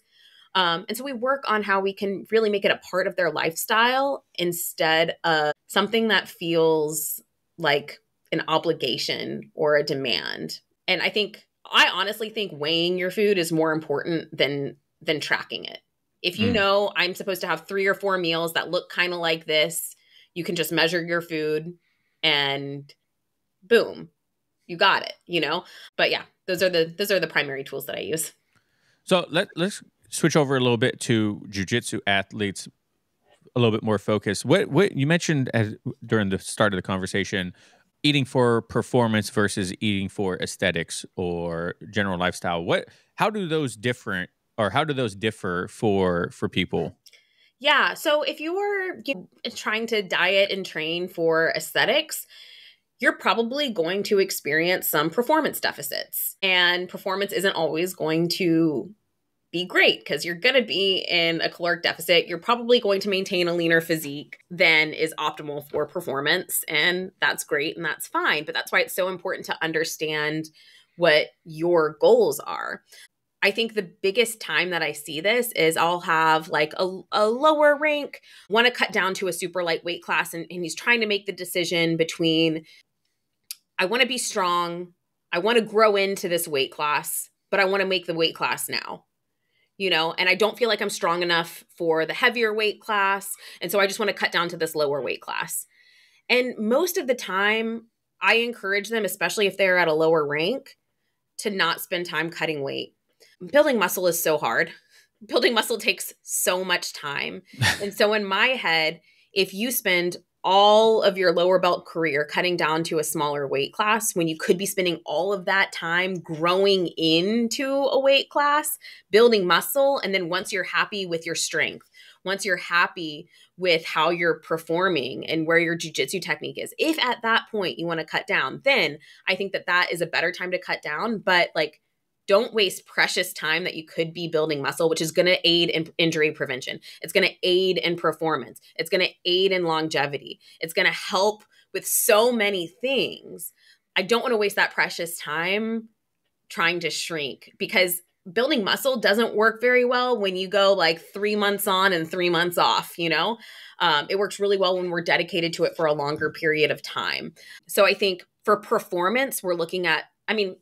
And so we work on how we can really make it a part of their lifestyle instead of something that feels like an obligation or a demand. And I honestly think weighing your food is more important than tracking it. If you know I'm supposed to have 3 or 4 meals that look kind of like this, you can just measure your food and boom, you got it, But yeah, those are the primary tools that I use. So let's switch over a little bit to jiu-jitsu athletes, a little bit more focused. What you mentioned during the start of the conversation, eating for performance versus eating for aesthetics or general lifestyle. How do those differ for people? Yeah. So if you are trying to diet and train for aesthetics, you're probably going to experience some performance deficits. And performance isn't always going to be great because you're going to be in a caloric deficit. You're probably going to maintain a leaner physique than is optimal for performance. And that's great and that's fine. But that's why it's so important to understand what your goals are. I think the biggest time that I see this is I'll have like a lower rank, want to cut down to a super lightweight class. And he's trying to make the decision between, I want to be strong, I want to grow into this weight class, but I want to make the weight class now. And I don't feel like I'm strong enough for the heavier weight class. And so I just want to cut down to this lower weight class. And most of the time, I encourage them, especially if they're at a lower rank, to not spend time cutting weight. Building muscle is so hard. Building muscle takes so much time. And so in my head, if you spend all of your lower belt career cutting down to a smaller weight class when you could be spending all of that time growing into a weight class, building muscle, and then once you're happy with your strength, once you're happy with how you're performing and where your jiu-jitsu technique is, if at that point you want to cut down, then I think that is a better time to cut down. But don't waste precious time that you could be building muscle, which is going to aid in injury prevention. It's going to aid in performance. It's going to aid in longevity. It's going to help with so many things. I don't want to waste that precious time trying to shrink, because building muscle doesn't work very well when you go 3 months on and 3 months off, It works really well when we're dedicated to it for a longer period of time. So I think for performance, we're looking at,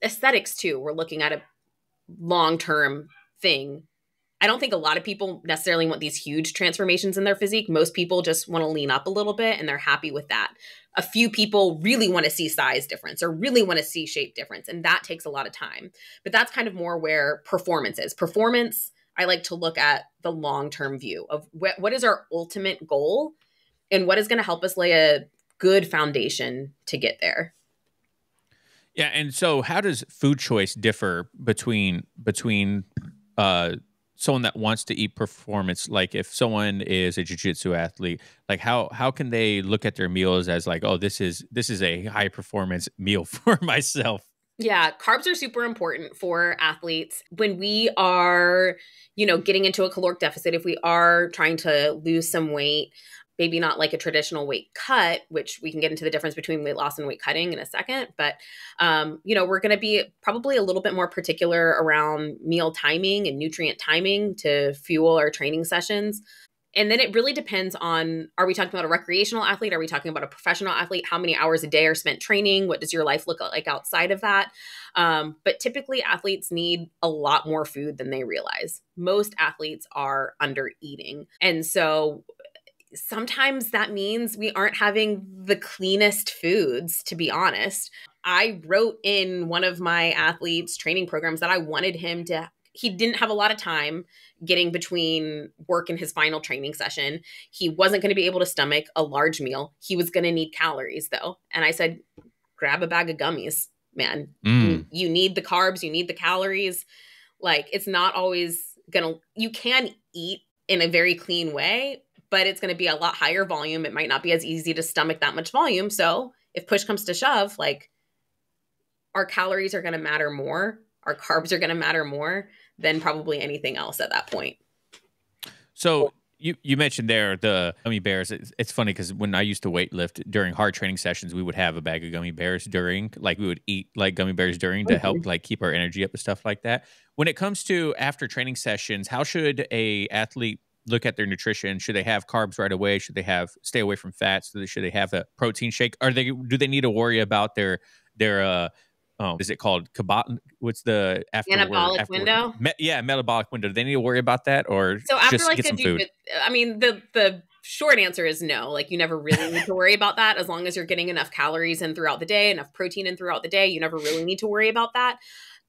aesthetics too. We're looking at a long-term thing. I don't think a lot of people necessarily want these huge transformations in their physique. Most people just want to lean up a little bit and they're happy with that. A few people really want to see size difference or really want to see shape difference, and that takes a lot of time. But that's kind of more where performance is. Performance, I like to look at the long-term view of what is our ultimate goal and what is going to help us lay a good foundation to get there. Yeah, and so how does food choice differ between someone that wants to eat performance? Like if someone is a jiu-jitsu athlete, how can they look at their meals as oh, this is a high performance meal for myself? Yeah, carbs are super important for athletes. When we are, getting into a caloric deficit, if we are trying to lose some weight, maybe not like a traditional weight cut, which we can get into the difference between weight loss and weight cutting in a second. But, we're going to be probably a little bit more particular around meal timing and nutrient timing to fuel our training sessions. And then it really depends on, are we talking about a recreational athlete? Are we talking about a professional athlete? How many hours a day are spent training? What does your life look like outside of that? But typically athletes need a lot more food than they realize. Most athletes are under eating. And so sometimes that means we aren't having the cleanest foods, to be honest. I wrote in one of my athletes' training programs that I wanted him to, he didn't have a lot of time getting between work and his final training session. He wasn't going to be able to stomach a large meal. He was going to need calories though. And I said, grab a bag of gummies, man. Mm. You need the carbs, you need the calories. Like, it's not always you can eat in a very clean way, but it's going to be a lot higher volume. It might not be as easy to stomach that much volume. So if push comes to shove, like, our calories are going to matter more. Our carbs are going to matter more than probably anything else at that point. So you mentioned there the gummy bears. It's funny because when I used to weight lift during hard training sessions, we would have a bag of gummy bears during, like we would eat like gummy bears during to help like keep our energy up and stuff like that. When it comes to after training sessions, how should a athlete look at their nutrition? Should they have carbs right away? Should they stay away from fats? Should they have a protein shake? Do they need to worry about their is it called what's the Anabolic afterward? window? Metabolic window. Do they need to worry about that, or So after just like get some food? I mean, the short answer is no. Like, you never really need to worry about that as long as you're getting enough calories in throughout the day, enough protein in throughout the day. You never really need to worry about that.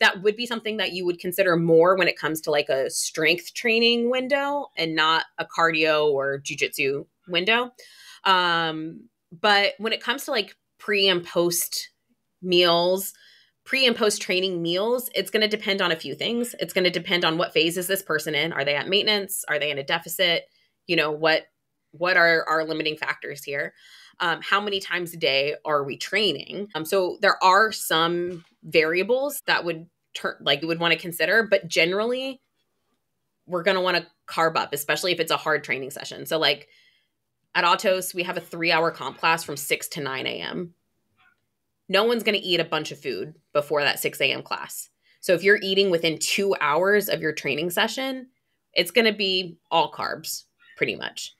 That would be something that you would consider more when it comes to like a strength training window and not a cardio or jiu-jitsu window. But when it comes to like pre and post training meals, it's going to depend on a few things. It's going to depend on what phase is this person in. Are they at maintenance? Are they in a deficit? You know, what are our limiting factors here? How many times a day are we training? So there are some variables that you would want to consider, but generally we're going to want to carb up, especially if it's a hard training session. So like at Autos, we have a 3-hour comp class from 6 to 9 a.m. No one's going to eat a bunch of food before that 6 a.m. class. So if you're eating within 2 hours of your training session, it's going to be all carbs, pretty much.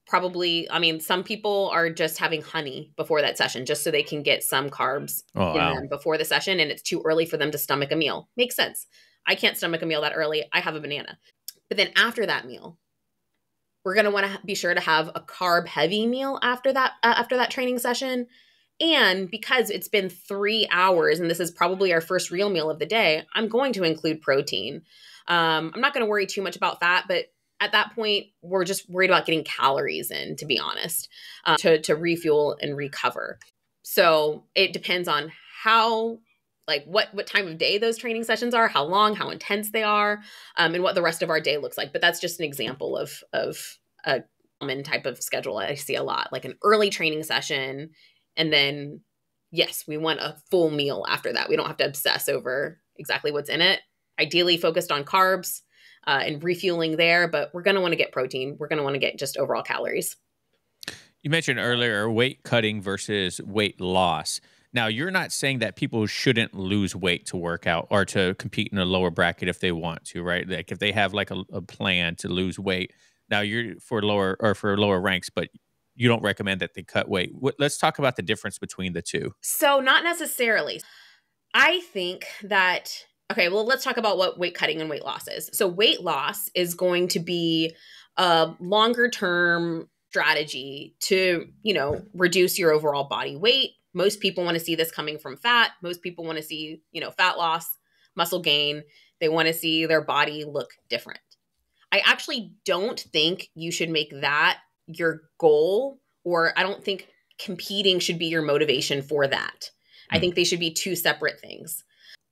Probably, I mean, some people are just having honey before that session just so they can get some carbs in them before the session, and it's too early for them to stomach a meal. Makes sense. I can't stomach a meal that early. I have a banana. But then after that meal, we're going to want to be sure to have a carb-heavy meal after that training session. And because it's been 3 hours and this is probably our first real meal of the day, I'm going to include protein. I'm not going to worry too much about fat, but at that point, we're just worried about getting calories in, to be honest, to refuel and recover. So it depends on what time of day those training sessions are, how long, how intense they are, and what the rest of our day looks like. But that's just an example of a common type of schedule I see a lot, like an early training session. And then, yes, we want a full meal after that. We don't have to obsess over exactly what's in it. Ideally focused on carbs and refueling there, but we're going to want to get protein. We're going to want to get just overall calories. You mentioned earlier weight cutting versus weight loss. Now, you're not saying that people shouldn't lose weight to work out or to compete in a lower bracket if they want to, right? Like if they have like a plan to lose weight. Now you're for lower ranks, but you don't recommend that they cut weight. Let's talk about the difference between the two. So not necessarily. I think that, okay, well, let's talk about what weight cutting and weight loss is. So weight loss is going to be a longer term strategy to, reduce your overall body weight. Most people want to see this coming from fat. Most people want to see, fat loss, muscle gain. They want to see their body look different. I actually don't think you should make that your goal, or I don't think competing should be your motivation for that. I think they should be two separate things.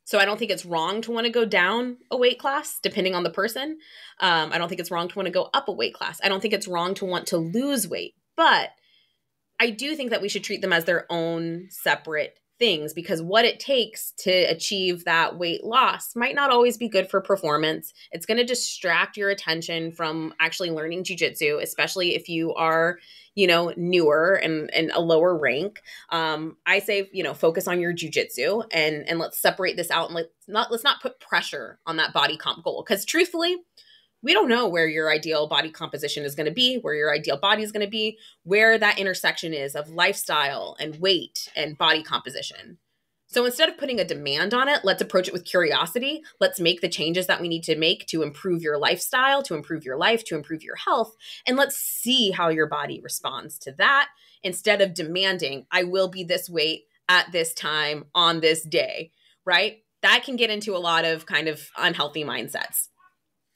So I don't think it's wrong to want to go down a weight class, depending on the person. I don't think it's wrong to want to go up a weight class. I don't think it's wrong to want to lose weight. But I do think that we should treat them as their own separate things, because what it takes to achieve that weight loss might not always be good for performance. It's going to distract your attention from actually learning jiu-jitsu, especially if you are, newer and a lower rank. I say, focus on your jiu-jitsu and let's separate this out, and let's not put pressure on that body comp goal, because truthfully, we don't know where your ideal body composition is going to be, where your ideal body is going to be, where that intersection is of lifestyle and weight and body composition. So instead of putting a demand on it, let's approach it with curiosity. Let's make the changes that we need to make to improve your lifestyle, to improve your life, to improve your health. And let's see how your body responds to that, instead of demanding, I will be this weight at this time on this day, right? That can get into a lot of kind of unhealthy mindsets.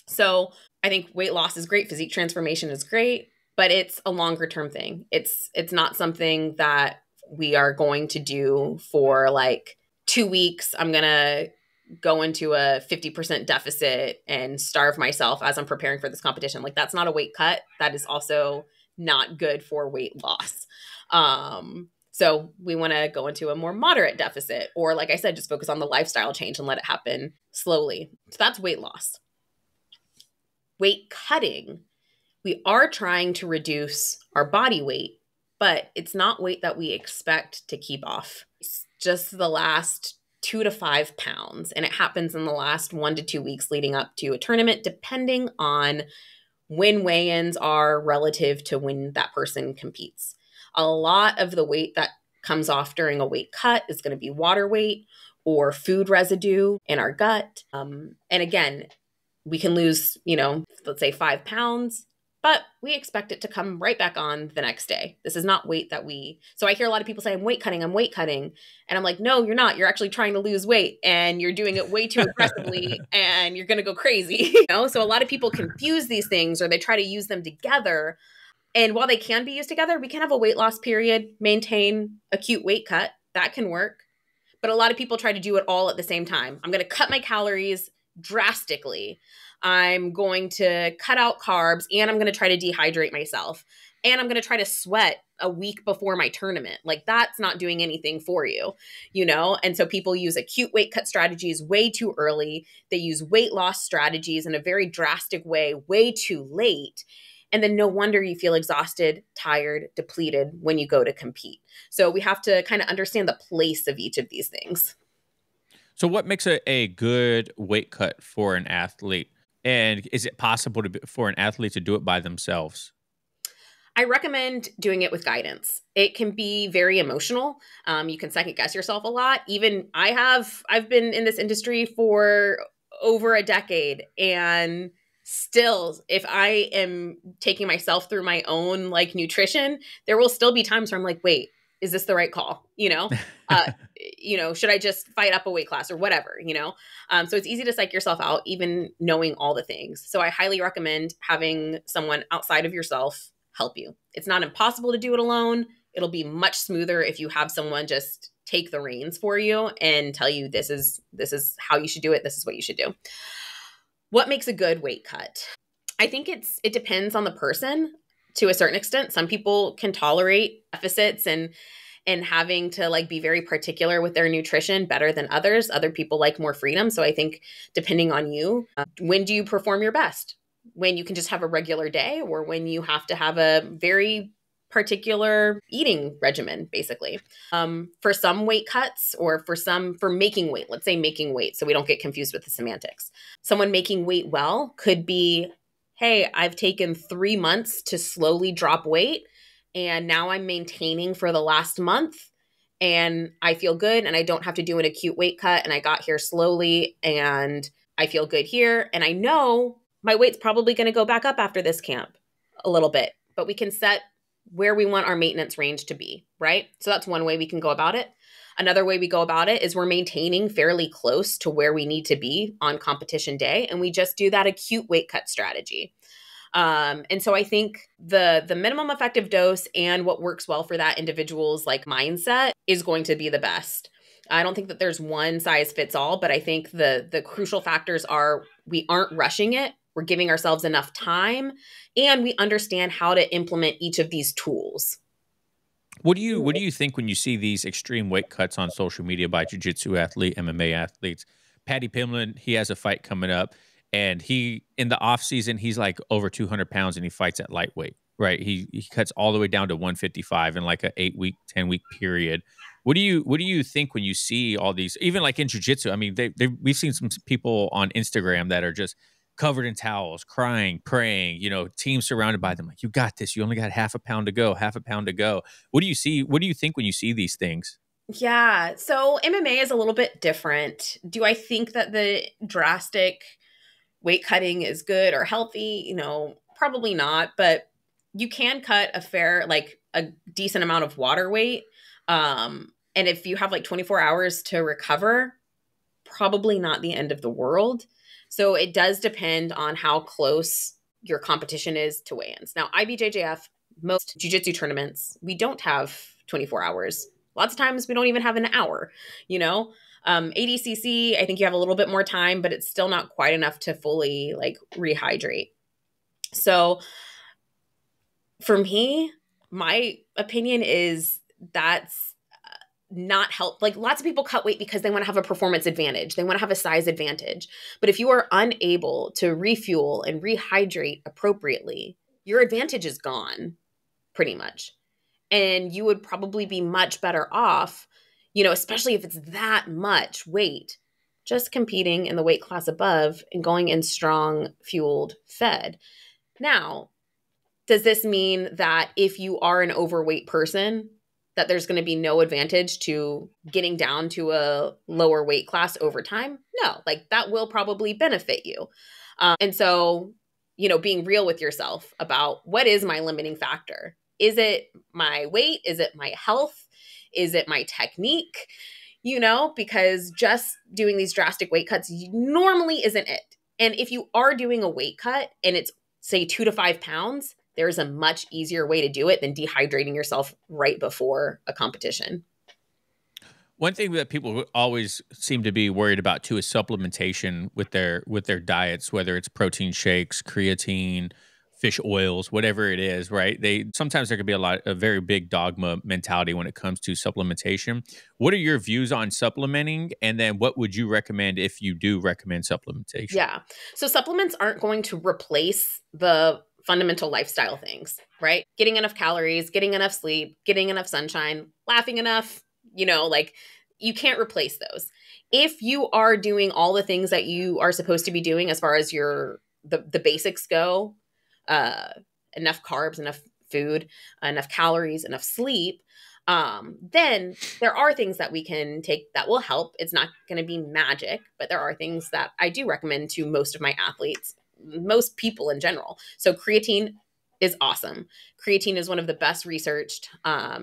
So I think weight loss is great. Physique transformation is great, but it's a longer term thing. It's not something that we are going to do for like 2 weeks. I'm going to go into a 50% deficit and starve myself as I'm preparing for this competition. Like, that's not a weight cut. That is also not good for weight loss. So we want to go into a more moderate deficit, or like I said, just focus on the lifestyle change and let it happen slowly. So that's weight loss. Weight cutting, we are trying to reduce our body weight, but it's not weight that we expect to keep off. It's just the last 2 to 5 pounds, and it happens in the last 1 to 2 weeks leading up to a tournament, depending on when weigh-ins are relative to when that person competes. A lot of the weight that comes off during a weight cut is going to be water weight or food residue in our gut. And again, we can lose, let's say 5 pounds, but we expect it to come right back on the next day. This is not weight so I hear a lot of people say, I'm weight cutting. And I'm like, no, you're not. You're actually trying to lose weight, and you're doing it way too aggressively and you're going to go crazy. So a lot of people confuse these things, or they try to use them together. And while they can be used together, we can have a weight loss period, maintain acute weight cut. That can work. But a lot of people try to do it all at the same time. I'm going to cut my calories drastically. I'm going to cut out carbs, and I'm going to try to dehydrate myself. And I'm going to try to sweat a week before my tournament. Like, that's not doing anything for you, And so people use acute weight cut strategies way too early. They use weight loss strategies in a very drastic way too late. And then no wonder you feel exhausted, tired, depleted when you go to compete. So we have to kind of understand the place of each of these things. So what makes a good weight cut for an athlete? And is it possible for an athlete to do it by themselves? I recommend doing it with guidance. It can be very emotional. You can second guess yourself a lot. Even I've been in this industry for over a decade, and still, if I am taking myself through my own like nutrition, there will still be times where I'm like, wait, is this the right call? Should I just fight up a weight class or whatever, So it's easy to psych yourself out, even knowing all the things. So I highly recommend having someone outside of yourself help you. It's not impossible to do it alone. It'll be much smoother if you have someone just take the reins for you and tell you, this is how you should do it. This is what you should do. What makes a good weight cut? I think it depends on the person to a certain extent. Some people can tolerate deficits and having to like be very particular with their nutrition better than others. Other people like more freedom. So I think depending on you, when do you perform your best? When you can just have a regular day, or when you have to have a very particular eating regimen, basically. For some weight cuts, or for making weight, let's say making weight, so we don't get confused with the semantics. Someone making weight well could be, hey, I've taken 3 months to slowly drop weight, and now I'm maintaining for the last month, and I feel good, and I don't have to do an acute weight cut, and I got here slowly, and I feel good here, and I know my weight's probably going to go back up after this camp a little bit, but we can set where we want our maintenance range to be, right? So that's one way we can go about it. Another way we go about it is we're maintaining fairly close to where we need to be on competition day, and we just do that acute weight cut strategy. And so I think the minimum effective dose and what works well for that individual's like mindset is going to be the best. I don't think that there's one size fits all, but I think the crucial factors are we aren't rushing it. We're giving ourselves enough time, and we understand how to implement each of these tools. What do you think when you see these extreme weight cuts on social media by jiu-jitsu athlete, MMA athletes? Paddy Pimblett, he has a fight coming up, and he in the off season he's like over 200 pounds, and he fights at lightweight. Right, he cuts all the way down to 155 in like a 8-week, 10-week period. What do you think when you see all these, even like in jiu-jitsu? I mean, we've seen some people on Instagram that are just covered in towels, crying, praying, teams surrounded by them. Like, you got this. You only got half a pound to go. What do you see? What do you think when you see these things? Yeah. So MMA is a little bit different. Do I think that the drastic weight cutting is good or healthy? Probably not, but you can cut a decent amount of water weight. And if you have like 24 hours to recover, probably not the end of the world. So it does depend on how close your competition is to weigh-ins. Now, IBJJF, most jiu-jitsu tournaments, we don't have 24 hours Lots of times we don't even have an hour, you know? ADCC, I think you have a little bit more time, but it's still not quite enough to fully like rehydrate. So for me, my opinion is that's not help. Like lots of people cut weight because they want to have a performance advantage. They want to have a size advantage. But if you are unable to refuel and rehydrate appropriately, your advantage is gone pretty much. And you would probably be much better off, you know, especially if it's that much weight, just competing in the weight class above and going in strong, fueled, fed. Now, does this mean that if you are an overweight person, that there's going to be no advantage to getting down to a lower weight class over time? No, like that will probably benefit you. And so, you know, being real with yourself about what is my limiting factor? Is it my weight? Is it my health? Is it my technique? You know, because just doing these drastic weight cuts normally isn't it. And if you are doing a weight cut and it's, say, 2 to 5 pounds, there's a much easier way to do it than dehydrating yourself right before a competition. One thing that people always seem to be worried about too is supplementation with their diets, whether it's protein shakes, creatine, fish oils, whatever it is, right? They sometimes there could be a very big dogma mentality when it comes to supplementation. What are your views on supplementing? And then what would you recommend if you do recommend supplementation? Yeah. So supplements aren't going to replace the fundamental lifestyle things, right? Getting enough calories, getting enough sleep, getting enough sunshine, laughing enough, you know, like you can't replace those. If you are doing all the things that you are supposed to be doing as far as the basics go, enough carbs, enough food, enough calories, enough sleep, then there are things that we can take that will help. It's not going to be magic, but there are things that I do recommend to most of my athletes, most people in general. So creatine is awesome. Creatine is one of the best researched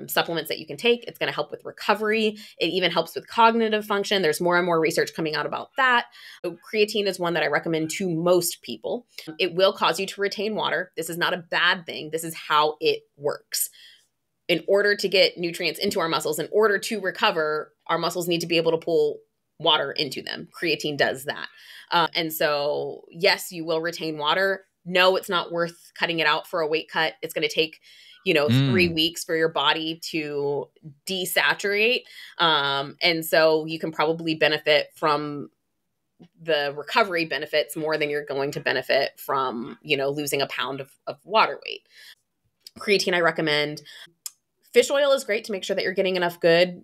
supplements that you can take. It's going to help with recovery. It even helps with cognitive function. There's more and more research coming out about that. So creatine is one that I recommend to most people. It will cause you to retain water. This is not a bad thing. This is how it works. In order to get nutrients into our muscles, in order to recover, our muscles need to be able to pull water into them. Creatine does that. And so, yes, you will retain water. No, it's not worth cutting it out for a weight cut. It's going to take, 3 weeks for your body to desaturate. And so you can probably benefit from the recovery benefits more than you're going to benefit from, losing a pound of water weight. Creatine, I recommend. Fish oil is great to make sure that you're getting enough good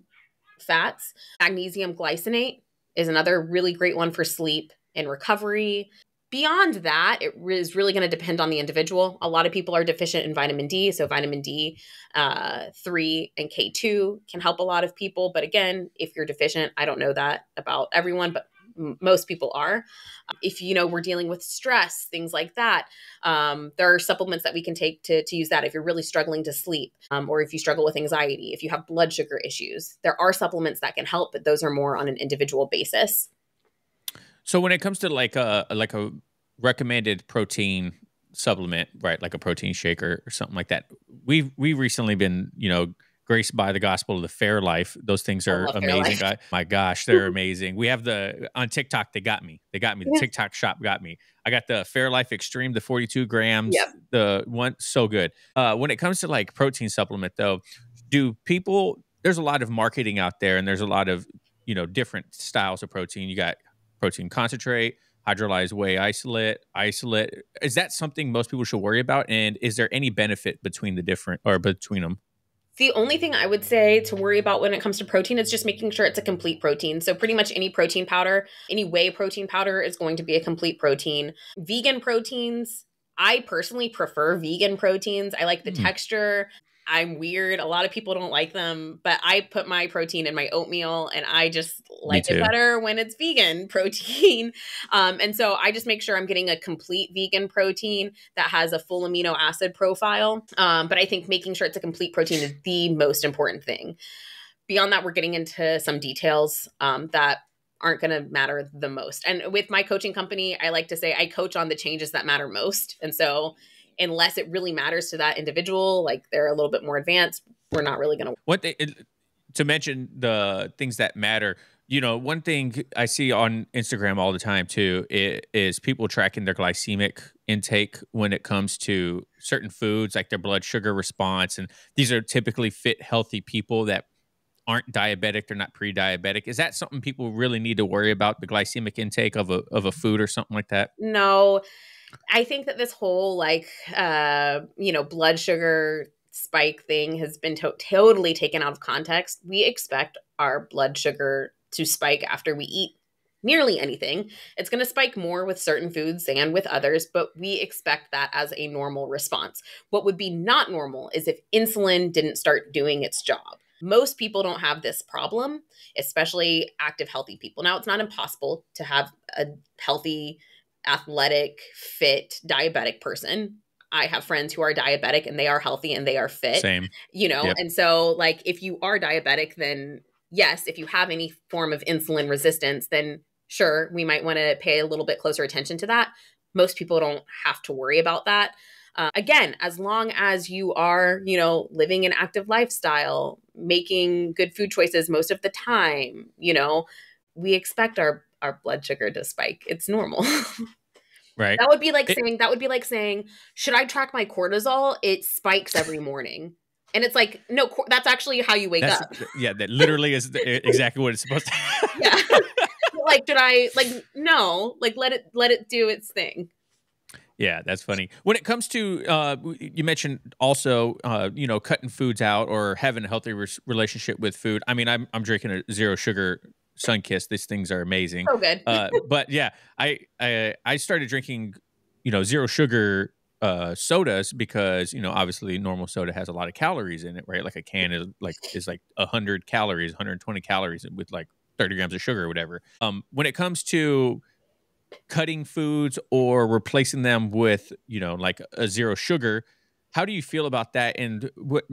fats. Magnesium glycinate is another really great one for sleep and recovery. Beyond that, it is really going to depend on the individual. A lot of people are deficient in vitamin D. So vitamin D3 and K2 can help a lot of people. But again, if you're deficient, I don't know that about everyone, but most people are. If, we're dealing with stress, things like that, there are supplements that we can take to use that if you're really struggling to sleep, or if you struggle with anxiety, if you have blood sugar issues. There are supplements that can help, but those are more on an individual basis. So when it comes to like a recommended protein supplement, right, like a protein shake or something like that, we've recently been, graced by the gospel of the Fairlife. Those things are amazing. My gosh, they're amazing. We have on TikTok, they got me. The TikTok shop got me. I got the Fairlife Extreme, the 42 grams, the one, so good. When it comes to like protein supplement though, there's a lot of marketing out there and there's a lot of, different styles of protein. You got protein concentrate, hydrolyzed whey isolate. Is that something most people should worry about? And is there any benefit between them? The only thing I would say to worry about when it comes to protein is just making sure it's a complete protein. So pretty much any protein powder, any whey protein powder is going to be a complete protein. Vegan proteins, I personally prefer vegan proteins. I like the texture. I'm weird. A lot of people don't like them, but I put my protein in my oatmeal and I just like it better when it's vegan protein. And so I just make sure I'm getting a complete vegan protein that has a full amino acid profile. But I think making sure it's a complete protein is the most important thing. Beyond that, we're getting into some details that aren't going to matter the most. And with my coaching company, I like to say I coach on the changes that matter most. And so unless it really matters to that individual, like they're a little bit more advanced, we're not really going to. to mention the things that matter, one thing I see on Instagram all the time too is people tracking their glycemic intake when it comes to certain foods, like their blood sugar response. And these are typically fit, healthy people that aren't diabetic, they're not pre-diabetic. Is that something people really need to worry about, the glycemic intake of a food or something like that? No, I think that this whole blood sugar spike thing has been totally taken out of context. We expect our blood sugar to spike after we eat nearly anything. It's going to spike more with certain foods than with others, but we expect that as a normal response. What would be not normal is if insulin didn't start doing its job. Most people don't have this problem, especially active, healthy people. Now, it's not impossible to have a healthy, athletic, fit, diabetic person. I have friends who are diabetic and they are healthy and they are fit. Same. Yep. And so like if you are diabetic, then yes, if you have any form of insulin resistance, then sure, we might want to pay a little bit closer attention to that. Most people don't have to worry about that. Again, as long as you are, living an active lifestyle, making good food choices most of the time, we expect our blood sugar to spike. It's normal. Right. That would be like saying, should I track my cortisol? It spikes every morning. And it's like, no, that's actually how you wake up. Yeah, that literally is exactly what it's supposed to. Yeah. Like, should I, no, let it do its thing. Yeah, that's funny. When it comes to, you mentioned also, cutting foods out or having a healthy relationship with food. I mean, I'm drinking a zero sugar Sunkist. These things are amazing. Oh, good. But yeah, I started drinking, zero sugar sodas because obviously normal soda has a lot of calories in it, right? Like a can is like 100 calories, 120 calories with like 30 grams of sugar or whatever. When it comes to cutting foods or replacing them with like a zero sugar, how do you feel about that? And what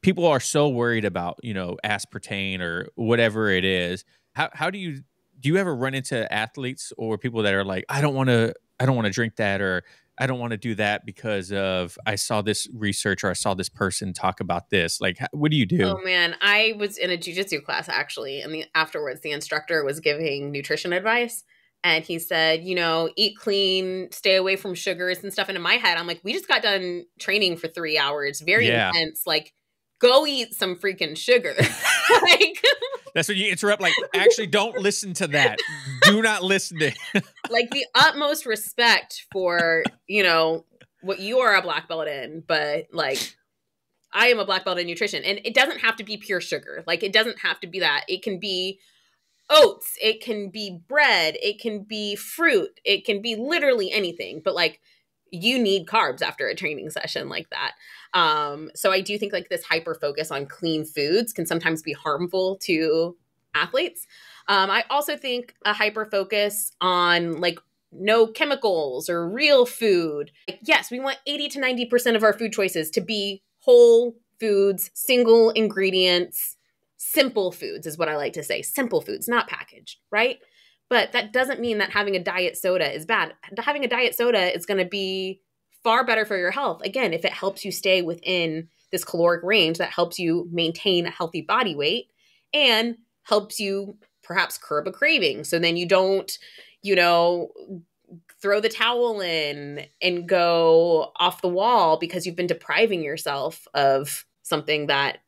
people are so worried about, aspartame or whatever it is, how do you ever run into athletes or people that are like, I don't want to drink that, or I don't want to do that because of I saw this research or I saw this person talk about this? Like, what do you do? Oh man, I was in a jiu-jitsu class actually, and afterwards the instructor was giving nutrition advice. And he said, eat clean, stay away from sugars and stuff. And in my head, I'm like, we just got done training for 3 hours. Very intense. Like, go eat some freaking sugar. Like, that's when you interrupt. Like, actually, don't listen to that. Do not listen to like the utmost respect for, what you are a black belt in. But like, I am a black belt in nutrition. And it doesn't have to be pure sugar. Like, it doesn't have to be that. It can be oats, it can be bread, it can be fruit, it can be literally anything, but like you need carbs after a training session like that. So I do think like this hyper focus on clean foods can sometimes be harmful to athletes. I also think a hyper focus on like no chemicals or real food. Like, yes, we want 80 to 90% of our food choices to be whole foods, single ingredients, simple foods is what I like to say. Simple foods, not packaged, right? But that doesn't mean that having a diet soda is bad. Having a diet soda is going to be far better for your health. Again, if it helps you stay within this caloric range that helps you maintain a healthy body weight and helps you perhaps curb a craving. So then you don't, throw the towel in and go off the wall because you've been depriving yourself of something that,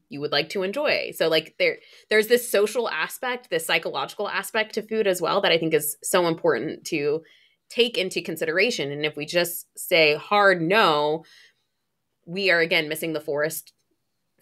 you would like to enjoy. So like there's this social aspect, this psychological aspect to food as well that I think is so important to take into consideration. And if we just say hard no, we are again missing the forest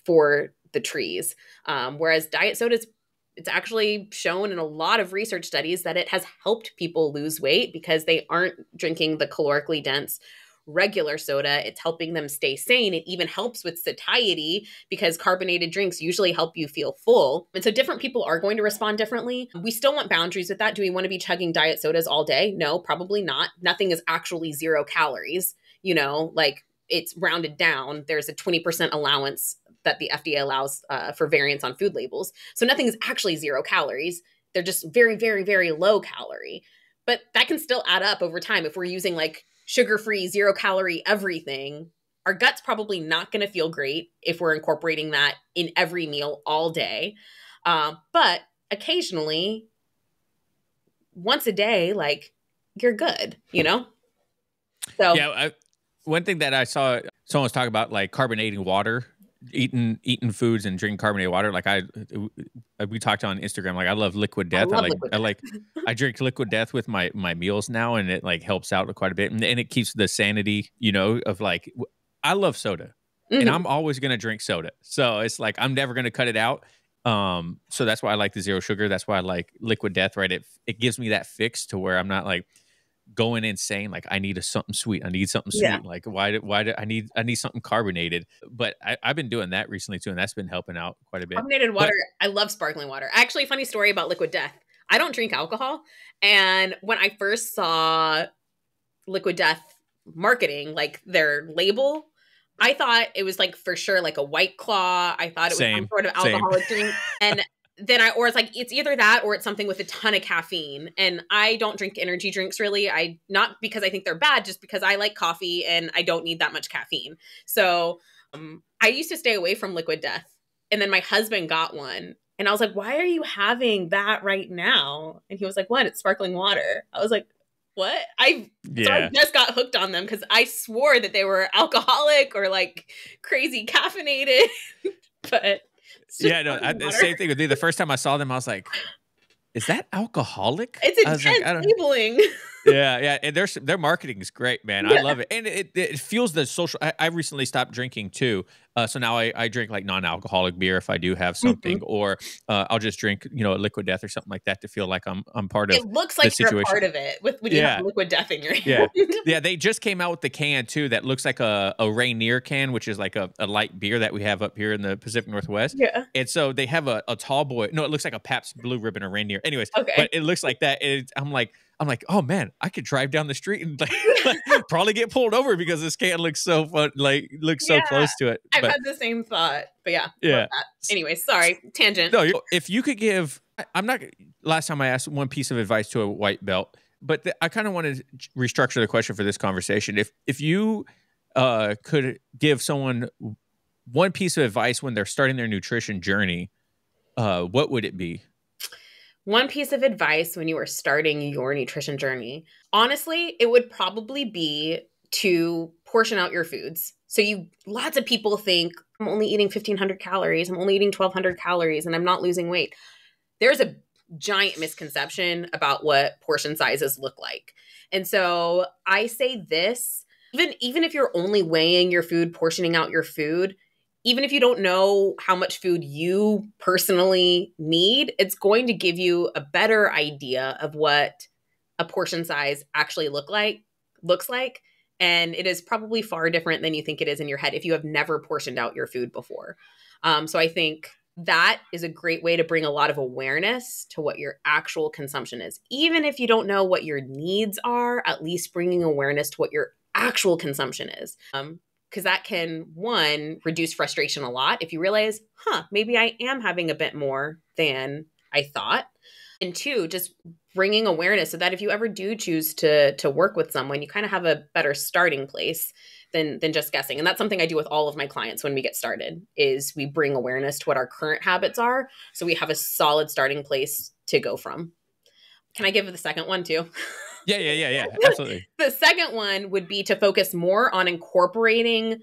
for the trees. Whereas diet sodas, it's actually shown in a lot of research studies that it has helped people lose weight because they aren't drinking the calorically dense regular soda. It's helping them stay sane. It even helps with satiety because carbonated drinks usually help you feel full. And so different people are going to respond differently. We still want boundaries with that. Do we want to be chugging diet sodas all day? No, probably not. Nothing is actually 0 calories. Like it's rounded down. There's a 20% allowance that the FDA allows for variance on food labels. So nothing is actually 0 calories. They're just very, very, very low calorie. But that can still add up over time if we're using like sugar-free, 0 calorie everything. Our gut's probably not going to feel great if we're incorporating that in every meal all day. But occasionally, once a day, like, you're good, you know? So, Yeah, one thing that I saw someone was talking about, like carbonating water, eating foods and drinking carbonated water. Like we talked on Instagram. Like I love Liquid I Death. love liquid death. I drink Liquid Death with my meals now, and it like helps out quite a bit, and it keeps the sanity, of like I love soda, and Mhm. I'm always gonna drink soda. So it's like I'm never gonna cut it out. So that's why I like the zero sugar. That's why I like Liquid Death. Right, it gives me that fix to where I'm not like going insane like I need something sweet. I need something Yeah. sweet. Like why do I need something carbonated? But I've been doing that recently too, and that's been helping out quite a bit. Carbonated water. But I love sparkling water. Actually, funny story about Liquid Death. I don't drink alcohol. And when I first saw Liquid Death marketing, like their label, I thought it was like for sure like a White Claw. I thought it was some sort of same. alcoholic drink. And then or it's like it's either that or it's something with a ton of caffeine. And I don't drink energy drinks really. Not because I think they're bad, just because I like coffee and I don't need that much caffeine. So I used to stay away from Liquid Death. And then my husband got one. And I was like, why are you having that right now? And he was like, what? It's sparkling water. I was like, what? I just got hooked on them because I swore that they were alcoholic or like crazy caffeinated. But the same thing with me. The first time I saw them, I was like, is that alcoholic? It's intense labeling. Yeah. And their marketing is great, man. Yeah. I love it. And it fuels the social. I recently stopped drinking too. So now I drink like non-alcoholic beer if I do have something, or I'll just drink, a Liquid Death or something like that to feel like I'm part of. It looks like you're a part of it when you have Liquid Death in your hand. Yeah. They just came out with the can too that looks like a Rainier can, which is like a light beer that we have up here in the Pacific Northwest. Yeah. And so they have a tall boy. No, it looks like a Pabst Blue Ribbon or Rainier. Anyways, okay. But it looks like that. I'm like, oh man, I could drive down the street and like probably get pulled over because this can looks so fun, so close to it. I've had the same thought, but yeah. Anyway, sorry, tangent. No, if you could give, I'm not. Last time I asked one piece of advice to a white belt, but I kind of want to restructure the question for this conversation. If you could give someone one piece of advice when they're starting their nutrition journey, what would it be? One piece of advice when you are starting your nutrition journey, honestly, it would probably be to portion out your foods. So lots of people think I'm only eating 1,500 calories, I'm only eating 1,200 calories, and I'm not losing weight. There's a giant misconception about what portion sizes look like. And so I say this, even if you're only weighing your food, portioning out your food, even if you don't know how much food you personally need, it's going to give you a better idea of what a portion size actually looks like. And it is probably far different than you think it is in your head if you have never portioned out your food before. So I think that is a great way to bring a lot of awareness to what your actual consumption is. Even if you don't know what your needs are, at least bringing awareness to what your actual consumption is. Because that can, one, reduce frustration a lot if you realize, maybe I am having a bit more than I thought. And two, just bringing awareness so that if you ever do choose to work with someone, you kind of have a better starting place than just guessing. And that's something I do with all of my clients when we get started, is we bring awareness to what our current habits are so we have a solid starting place to go from. Can I give the second one too? Yeah, absolutely. The second one would be to focus more on incorporating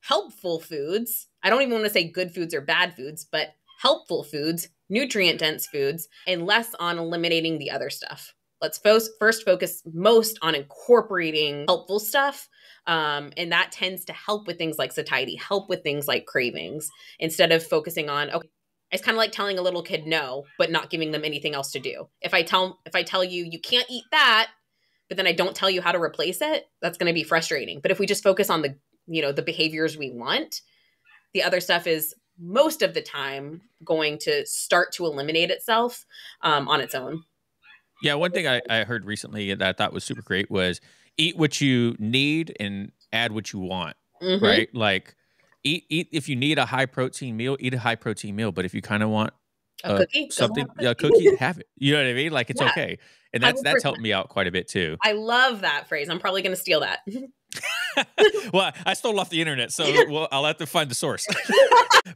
helpful foods. I don't even want to say good foods or bad foods, but helpful foods, nutrient-dense foods, and less on eliminating the other stuff. Let's first focus most on incorporating helpful stuff. And that tends to help with things like satiety, help with things like cravings, instead of focusing on, okay, it's kind of like telling a little kid no, but not giving them anything else to do. If I tell you you can't eat that, but then I don't tell you how to replace it, that's going to be frustrating. But if we just focus on the behaviors we want, the other stuff is most of the time going to start to eliminate itself on its own. Yeah, one thing I heard recently that I thought was super great was eat what you need and add what you want, right? Like, eat if you need a high protein meal, eat a high protein meal. But if you kind of want a cookie, a cookie, have it. You know what I mean? Like, it's okay. And that's 100%. helped me out quite a bit too. I love that phrase. I'm probably going to steal that. Well, I stole off the internet, so I'll have to find the source.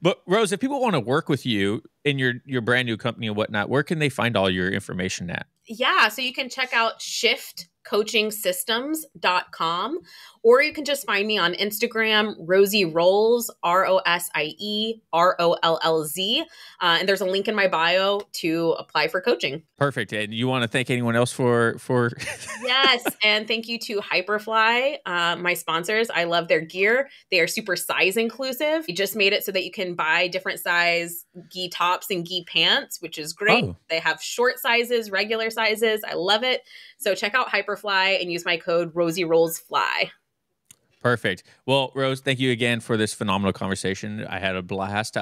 But Rose, if people want to work with you in your brand new company and whatnot, where can they find all your information at? Yeah, so you can check out shiftcoachingsystems.com, or you can just find me on Instagram, Rosie Rolls, ROSIE ROLLZ. And there's a link in my bio to apply for coaching. Perfect. And you want to thank anyone else for Yes, and thank you to Hyperfly, my sponsors. I love their gear. They are super size inclusive. We just made it so that you can buy different size gi tops and gi pants, which is great. Oh. They have short sizes, regular sizes. I love it. So check out Hyperfly and use my code RosieRollsFly. Perfect. Well, Rose, thank you again for this phenomenal conversation. I had a blast.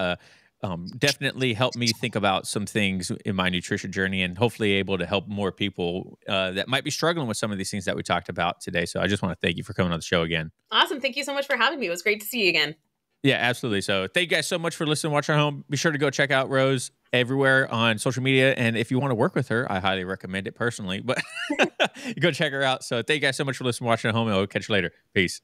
Definitely helped me think about some things in my nutrition journey, and hopefully able to help more people that might be struggling with some of these things that we talked about today. So I just want to thank you for coming on the show again. Awesome. Thank you so much for having me. It was great to see you again. Yeah, absolutely. So thank you guys so much for listening, watching at home. Be sure to go check out Rose everywhere on social media. And if you want to work with her, I highly recommend it personally, but go check her out. So thank you guys so much for listening, watching at home, and I'll catch you later. Peace.